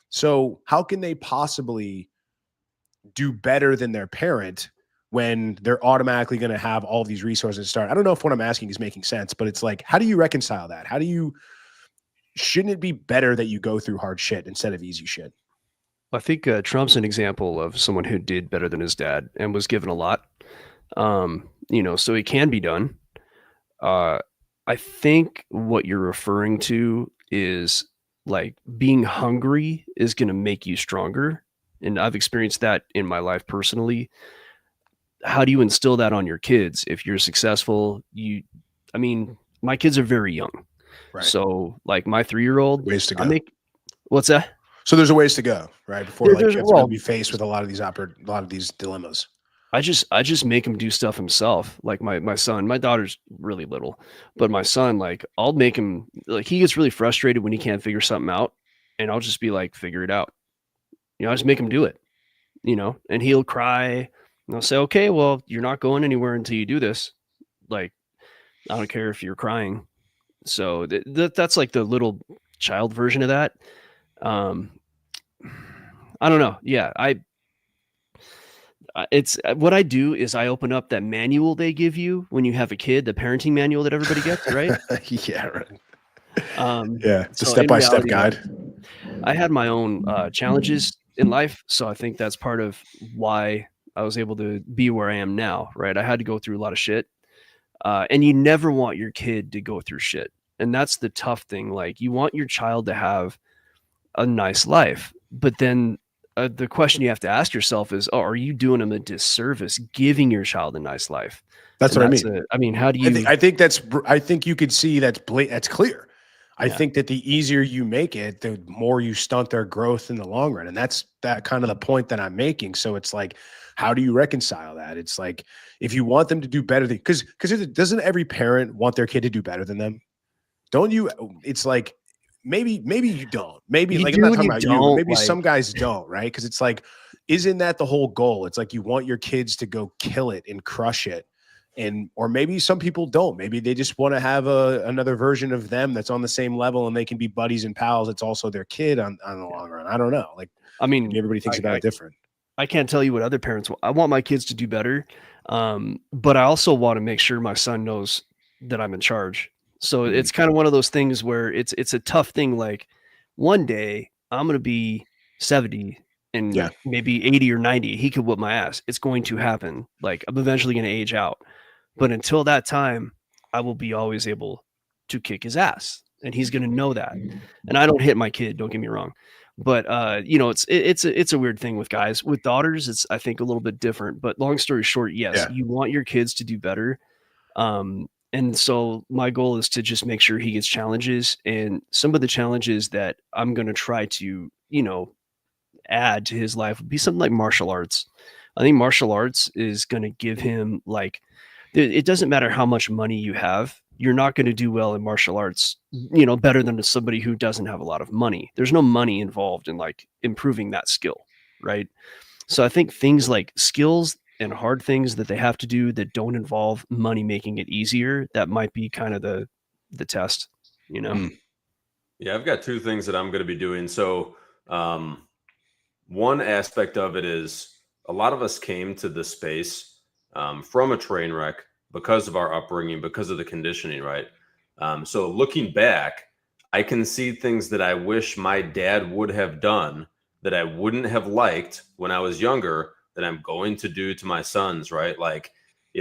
So how can they possibly do better than their parent when they're automatically going to have all these resources to start? I don't know if what I'm asking is making sense, but it's like, how do you reconcile that? Shouldn't it be better that you go through hard shit instead of easy shit? I think Trump's an example of someone who did better than his dad and was given a lot. So it can be done. I think what you're referring to is like being hungry is going to make you stronger. And I've experienced that in my life personally. How do you instill that on your kids? If you're successful, my kids are very young. Right. So like my 3-year-old, ways to go. What's that? So there's a ways to go, right? Before you have to be faced with a lot of these dilemmas. I just make him do stuff himself. Like my son, my daughter's really little, but my son, like I'll make him, like he gets really frustrated when he can't figure something out, and I'll just be like, figure it out. I just make him do it, and he'll cry, and I'll say, okay, well, you're not going anywhere until you do this. Like, I don't care if you're crying. So that's like the little child version of that. I don't know. Yeah. it's what I do is I open up that manual they give you when you have a kid, the parenting manual that everybody gets, right? Yeah, right. The step-by-step guide. I had my own challenges in life, so I think that's part of why I was able to be where I am now, right? I had to go through a lot of shit, and you never want your kid to go through shit, and that's the tough thing. Like, you want your child to have a nice life, but then the question you have to ask yourself is, are you doing them a disservice giving your child a nice life? That's what I mean. How do you? I think you could see that's clear. I think that the easier you make it, the more you stunt their growth in the long run. And that's that kind of the point that I'm making. So it's like, how do you reconcile that? It's like, if you want them to do better, because doesn't every parent want their kid to do better than them? Don't you? It's like, maybe you don't. Maybe You like, do I'm not and talking you about you. don't, Maybe like- some guys don't, right? Because it's like, isn't that the whole goal? It's like you want your kids to go kill it and crush it. Or maybe some people don't. Maybe they just want to have another version of them that's on the same level and they can be buddies and pals. It's also their kid on the long run. I don't know. Like, I mean, maybe everybody thinks about it different. I can't tell you what other parents want. I want my kids to do better, but I also want to make sure my son knows that I'm in charge. So it's kind of one of those things where it's a tough thing. Like, one day I'm going to be 70 and maybe 80 or 90. He could whip my ass. It's going to happen. Like, I'm eventually going to age out. But until that time, I will be always able to kick his ass, and he's going to know that. And I don't hit my kid, don't get me wrong. But it's a weird thing with guys. With daughters, it's, I think, a little bit different. But long story short, yes, you want your kids to do better. And so my goal is to just make sure he gets challenges, and some of the challenges that I'm going to try to, add to his life would be something like martial arts. I think martial arts is going to give him, like, it doesn't matter how much money you have. You're not going to do well in martial arts, better than somebody who doesn't have a lot of money. There's no money involved in, like, improving that skill, right? So I think things like skills and hard things that they have to do that don't involve money making it easier, that might be kind of the test, Yeah, I've got two things that I'm going to be doing. So one aspect of it is, a lot of us came to this space from a train wreck because of our upbringing, because of the conditioning, right? So looking back, I can see things that I wish my dad would have done that I wouldn't have liked when I was younger, that I'm going to do to my sons, right? Like,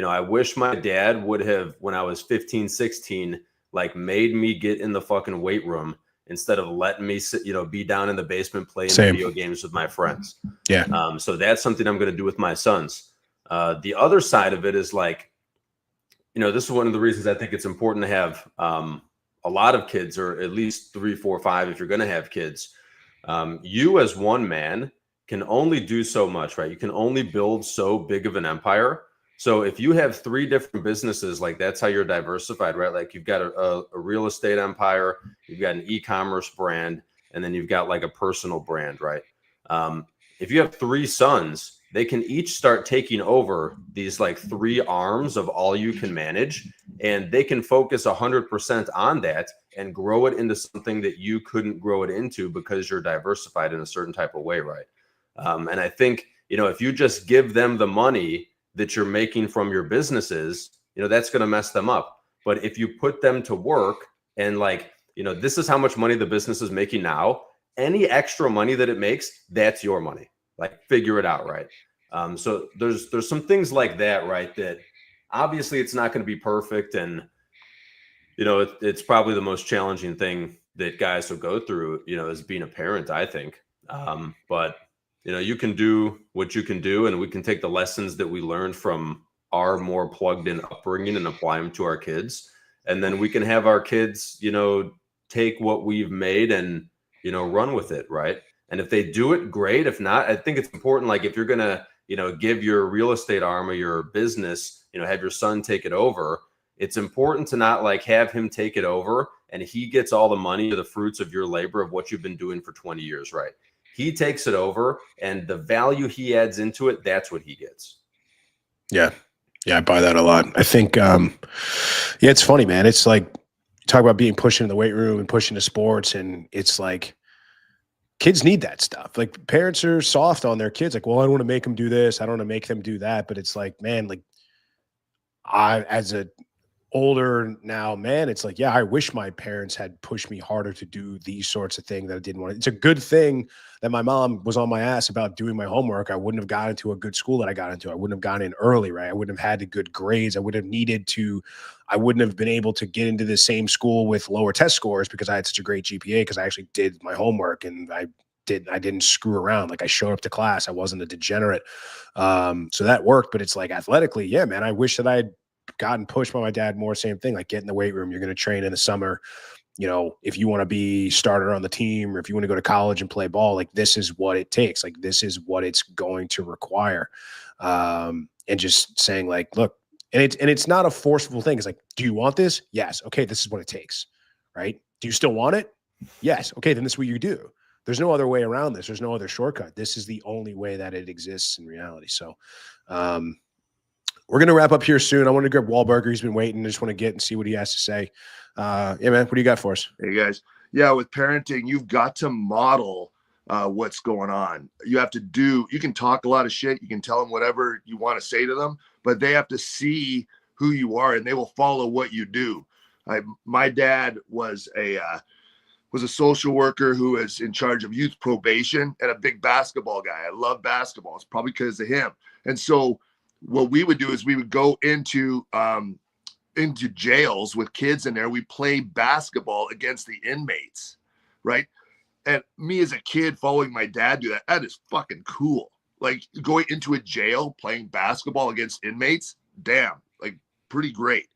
I wish my dad would have, when I was 15, 16, like, made me get in the fucking weight room instead of letting me sit, be down in the basement playing video games with my friends. Yeah. So that's something I'm going to do with my sons. The other side of it is, like, this is one of the reasons I think it's important to have a lot of kids, or at least 3, 4, 5, if you're going to have kids. You as one man can only do so much, right? You can only build so big of an empire. So if you have 3 different businesses, like, that's how you're diversified, right? Like, you've got a real estate empire, you've got an e-commerce brand, and then you've got, like, a personal brand, right? If you have 3 sons, they can each start taking over these, like, 3 arms of all you can manage, and they can focus 100% on that and grow it into something that you couldn't grow it into because you're diversified in a certain type of way, right? And I think, if you just give them the money that you're making from your businesses, that's going to mess them up. But if you put them to work and, like, this is how much money the business is making now, any extra money that it makes, that's your money. Like, figure it out, right? So there's some things like that, right? That obviously it's not going to be perfect, and it's probably the most challenging thing that guys will go through, is being a parent, I think. But you can do what you can do, and we can take the lessons that we learned from our more plugged in upbringing and apply them to our kids, and then we can have our kids, take what we've made and run with it, right? And if they do it, great. If not, I think it's important, like, if you're gonna give your real estate arm or your business, have your son take it over, it's important to not, like, have him take it over and he gets all the money or the fruits of your labor of what you've been doing for 20 years, right? He takes it over, and the value he adds into it, that's what he gets. Yeah. Yeah, I buy that a lot. I think, it's funny, man. It's like, talk about being pushed into the weight room and pushing to sports, and it's like, kids need that stuff. Like parents are soft on their kids. Like, well, I don't want to make them do this. I don't want to make them do that. But it's like, man, like as a older now, man, it's like, yeah, I wish my parents had pushed me harder to do these sorts of things that I didn't want. It's a good thing that my mom was on my ass about doing my homework. I wouldn't have gotten into a good school that I got into. I wouldn't have gotten in early, right? I wouldn't have had the good grades. I wouldn't have been able to get into the same school with lower test scores because I had such a great GPA because I actually did my homework and I didn't screw around. Like I showed up to class. I wasn't a degenerate. So that worked, but it's like athletically, yeah, man, I wish that I had gotten pushed by my dad more. Same thing, like get in the weight room. You're going to train in the summer. You know, if you want to be starter on the team or if you want to go to college and play ball, like this is what it takes. Like this is what it's going to require. And just saying like, look, and it's not a forceful thing. It's like, do you want this? Yes. Okay. This is what it takes. Right. Do you still want it? Yes. Okay. Then this is what you do. There's no other way around this. There's no other shortcut. This is the only way that it exists in reality. So, we're going to wrap up here soon. I want to grab Wahlberger. He's been waiting. I just want to get and see what he has to say. Yeah, man, what do you got for us? Hey, guys. Yeah, with parenting, you've got to model what's going on. You have to you can talk a lot of shit. You can tell them whatever you want to say to them, but they have to see who you are and they will follow what you do. My dad was a social worker who was in charge of youth probation and a big basketball guy. I love basketball. It's probably because of him. And so what we would do is we would go into jails with kids in there. We play basketball against the inmates, right? And me as a kid following my dad do that is fucking cool. Like going into a jail, playing basketball against inmates, damn, like pretty great.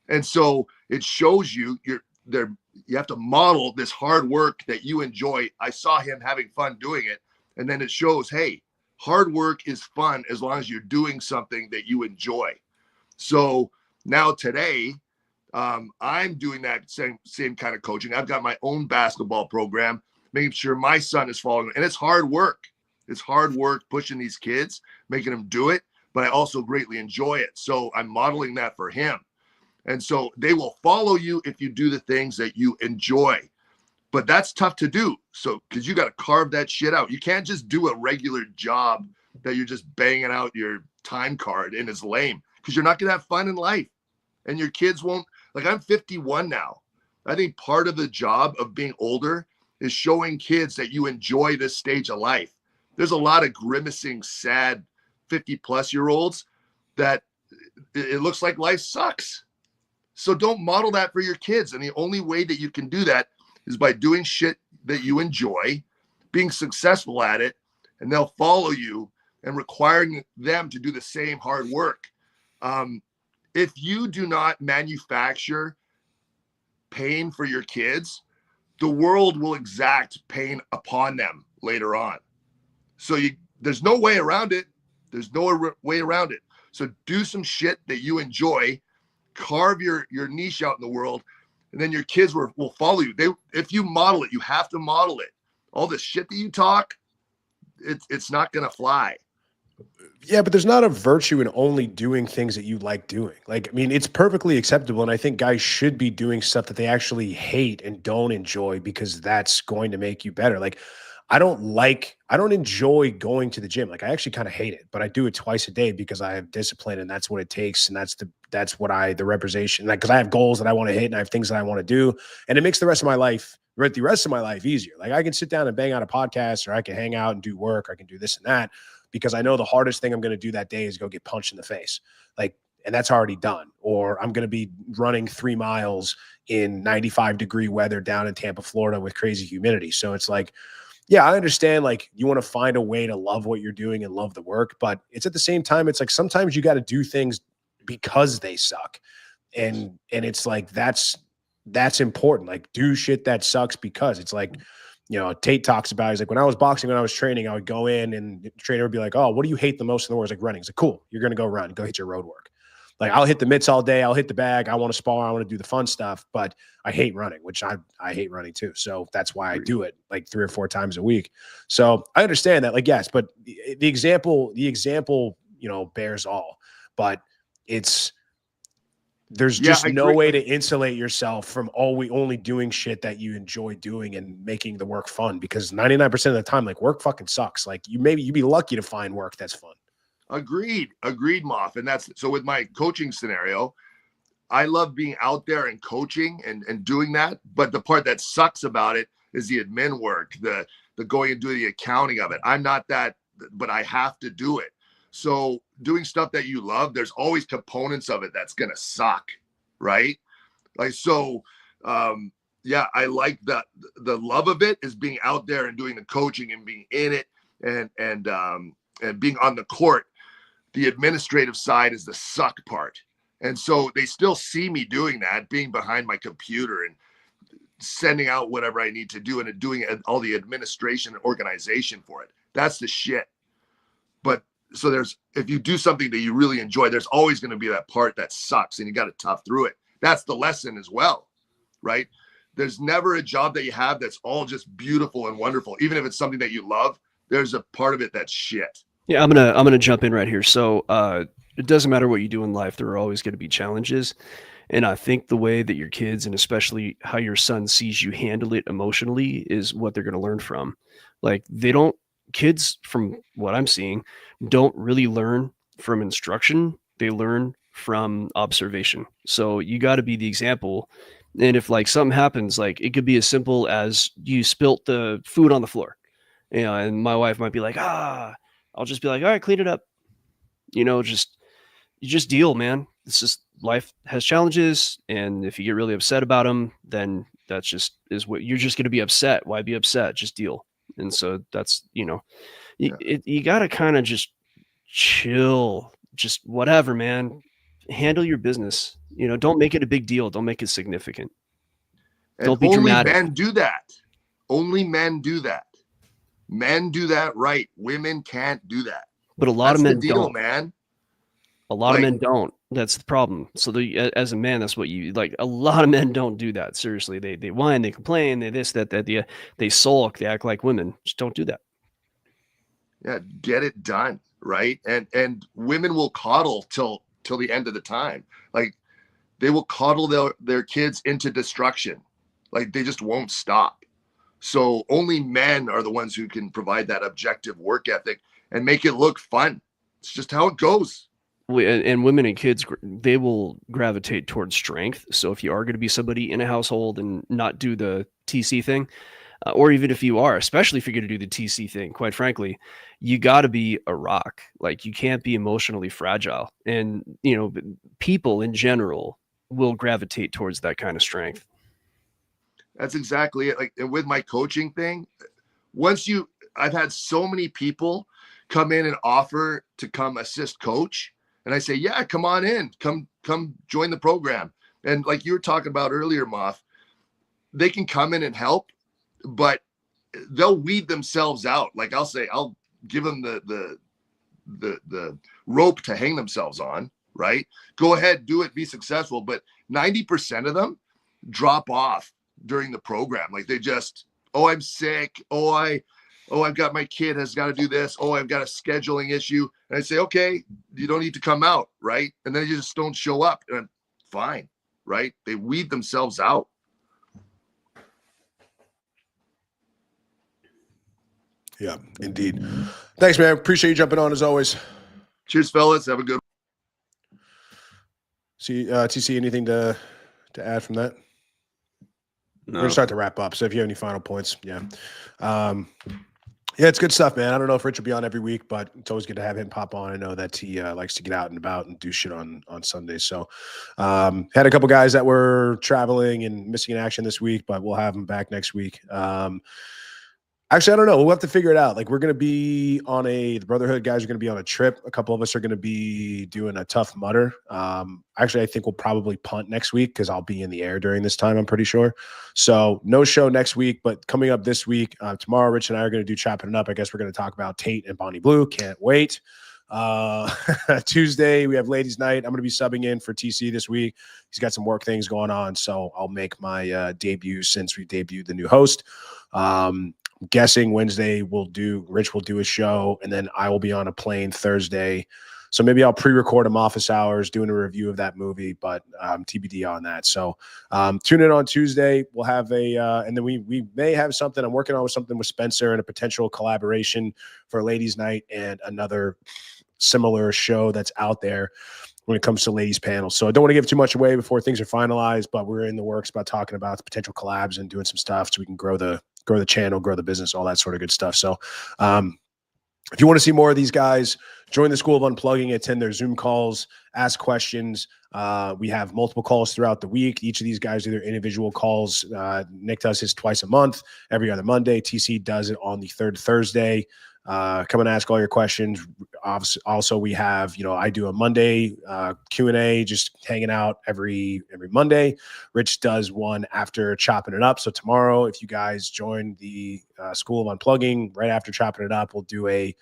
And so it shows you you have to model this hard work that you enjoy. I saw him having fun doing it. And then it shows, hey, hard work is fun as long as you're doing something that you enjoy. So now today, I'm doing that same kind of coaching. I've got my own basketball program, making sure my son is following. And it's hard work. It's hard work pushing these kids, making them do it. But I also greatly enjoy it. So I'm modeling that for him. And so they will follow you if you do the things that you enjoy. But that's tough to do. So, because you got to carve that shit out. You can't just do a regular job that you're just banging out your time card and it's lame because you're not going to have fun in life. And your kids won't. Like I'm 51 now. I think part of the job of being older is showing kids that you enjoy this stage of life. There's a lot of grimacing, sad 50-plus-year-olds that it looks like life sucks. So don't model that for your kids. And the only way that you can do that is by doing shit that you enjoy, being successful at it, and they'll follow you and requiring them to do the same hard work. If you do not manufacture pain for your kids, the world will exact pain upon them later on. So there's no way around it. There's no way around it. So do some shit that you enjoy, carve your niche out in the world, and then your kids will follow you. If you model it, you have to model it. All the shit that you talk, it's not going to fly. Yeah, but there's not a virtue in only doing things that you like doing. Like, I mean, it's perfectly acceptable. And I think guys should be doing stuff that they actually hate and don't enjoy because that's going to make you better. Like, I don't enjoy going to the gym. Like I actually kind of hate it, but I do it twice a day because I have discipline and that's what it takes. And that's what the representation, like, cause I have goals that I want to hit and I have things that I want to do. And it makes the rest of my life easier. Like I can sit down and bang out a podcast or I can hang out and do work. Or I can do this and that because I know the hardest thing I'm going to do that day is go get punched in the face. Like, and that's already done. Or I'm going to be running 3 miles in 95-degree weather down in Tampa, Florida with crazy humidity. So it's like, yeah, I understand. Like you want to find a way to love what you're doing and love the work, but it's at the same time, it's like sometimes you got to do things because they suck. And it's like, that's important. Like do shit that sucks because it's like, you know, Tate talks about, he's like, when I was boxing, when I was training, I would go in and the trainer would be like, oh, what do you hate the most in the world? It's like running. It's like, cool. You're going to go run, go hit your road work. Like I'll hit the mitts all day. I'll hit the bag. I want to spar. I want to do the fun stuff, but I hate running, which I hate running too. So that's why I do it like 3 or 4 times a week. So I understand that, like, yes, but the example, you know, bears all, but There's Yeah, just I no agree. way to insulate yourself from only doing shit that you enjoy doing and making the work fun, because 99% of the time, like, work fucking sucks. Like, you'd be lucky to find work that's fun. Agreed, Moff. And that's so with my coaching scenario, I love being out there and coaching and doing that. But the part that sucks about it is the admin work, the going and doing the accounting of it. I'm not that, but I have to do it. So doing stuff that you love, there's always components of it that's gonna suck, right? Like, so yeah, I like the love of it is being out there and doing the coaching and being in it and being on the court. The administrative side is the suck part. And so they still see me doing that, being behind my computer and sending out whatever I need to do and doing all the administration and organization for it. That's the shit. But so if you do something that you really enjoy, there's always going to be that part that sucks and you got to tough through it. That's the lesson as well, right? There's never a job that you have that's all just beautiful and wonderful. Even if it's something that you love, there's a part of it that's shit. Yeah, I'm gonna jump in right here. So it doesn't matter what you do in life, there are always going to be challenges. And I think the way that your kids, and especially how your son sees you handle it emotionally, is what they're going to learn from. Like, kids, from what I'm seeing, don't really learn from instruction. They learn from observation. So you got to be the example. And if like something happens, like it could be as simple as you spilt the food on the floor, and my wife might be like, I'll just be like, all right, clean it up. You just deal, man. It's just, life has challenges. And if you get really upset about them, then that's just is what you're just going to be upset. Why be upset? Just deal. And so that's, you got to kind of just chill, just whatever, man. Handle your business. Don't make it a big deal. Don't make it significant. And don't be only dramatic. Men do that. Only men do that. Men do that right. Women can't do that. But a lot of men don't, man. A lot of men don't. That's the problem. So as a man, that's what you like. A lot of men don't do that. Seriously, they whine, they complain, they this, that, they sulk, they act like women. Just don't do that. Yeah, get it done, right? And women will coddle till the end of the time. Like, they will coddle their kids into destruction. Like, they just won't stop. So only men are the ones who can provide that objective work ethic and make it look fun. It's just how it goes. And women and kids, they will gravitate towards strength. So if you are going to be somebody in a household and not do the TC thing, or even if you are, especially if you're going to do the TC thing, quite frankly, you got to be a rock. Like, you can't be emotionally fragile. And, people in general will gravitate towards that kind of strength. That's exactly it. Like, with my coaching thing, I've had so many people come in and offer to come assist coach. And I say, yeah, come on in, come join the program. And like you were talking about earlier, Moff, they can come in and help, but they'll weed themselves out. Like, I'll give them the rope to hang themselves on, right? Go ahead, do it, be successful. But 90% of them drop off during the program. Like, they just, I'm sick. I've got, my kid has got to do this. I've got a scheduling issue. And I say, okay, you don't need to come out, right? And then you just don't show up. And fine, right? They weed themselves out. Yeah, indeed. Thanks, man. Appreciate you jumping on as always. Cheers, fellas. Have a good one. See, TC, anything to add from that? No. We're going to start to wrap up. So if you have any final points, yeah. Yeah, it's good stuff, man. I don't know if Rich will be on every week, but it's always good to have him pop on. I know that he likes to get out and about and do shit on Sundays. So had a couple guys that were traveling and missing in action this week, but we'll have them back next week. Actually, I don't know. We'll have to figure it out. Like, we're going to be on the Brotherhood guys are going to be on a trip. A couple of us are going to be doing a Tough Mudder. Actually, I think we'll probably punt next week because I'll be in the air during this time, I'm pretty sure. So no show next week, but coming up this week, tomorrow, Rich and I are going to do Chopping It Up. I guess we're going to talk about Tate and Bonnie Blue. Can't wait. Tuesday, we have Ladies Night. I'm going to be subbing in for TC this week. He's got some work things going on, so I'll make my debut since we debuted the new host. Guessing Wednesday Rich will do a show, and then I will be on a plane Thursday So maybe I'll pre-record them office hours doing a review of that movie, but TBD on that. So tune in on Tuesday. We'll have and then we may have something. I'm working on something with Spencer and a potential collaboration for Ladies Night and another similar show that's out there when it comes to ladies panels. So I don't want to give too much away before things are finalized, but we're in the works about talking about the potential collabs and doing some stuff so we can grow the channel, grow the business, all that sort of good stuff. So if you want to see more of these guys, join the School of Unplugging, attend their Zoom calls, ask questions. We have multiple calls throughout the week. Each of these guys do their individual calls. Nick does his twice a month, every other Monday. TC does it on the third Thursday. Come and ask all your questions. Also, we have, I do a Monday Q&A, just hanging out every Monday. Rich does one after chopping it up. So tomorrow, if you guys join the School of Unplugging right after chopping it up, we'll do a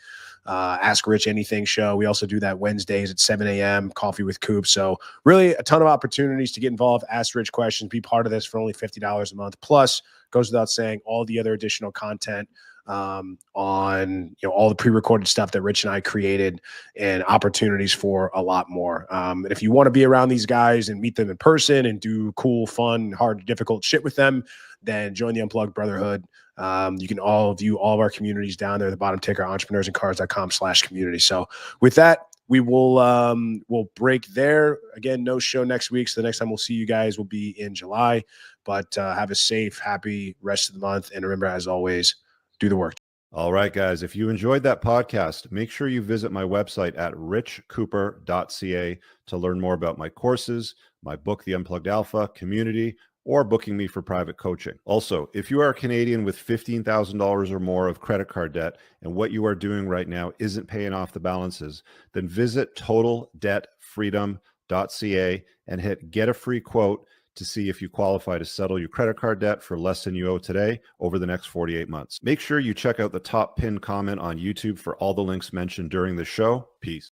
Ask Rich Anything show. We also do that Wednesdays at 7 a.m. Coffee with Coop. So really a ton of opportunities to get involved, ask Rich questions, be part of this for only $50 a month. Plus, goes without saying, all the other additional content on all the pre-recorded stuff that Rich and I created, and opportunities for a lot more. And if you want to be around these guys and meet them in person and do cool, fun, hard, difficult shit with them, then join the Unplugged Brotherhood. You can all view all of our communities down there, the bottom ticker, entrepreneursandcars.com/community. So with that, we will we'll break there. Again, no show next week. So the next time we'll see you guys will be in July. But have a safe, happy rest of the month. And remember, as always, do the work. All right, guys. If you enjoyed that podcast, make sure you visit my website at richcooper.ca to learn more about my courses, my book, The Unplugged Alpha, community, or booking me for private coaching. Also, if you are a Canadian with $15,000 or more of credit card debt and what you are doing right now isn't paying off the balances, then visit totaldebtfreedom.ca and hit get a free quote to see if you qualify to settle your credit card debt for less than you owe today over the next 48 months. Make sure you check out the top pinned comment on YouTube for all the links mentioned during the show. Peace.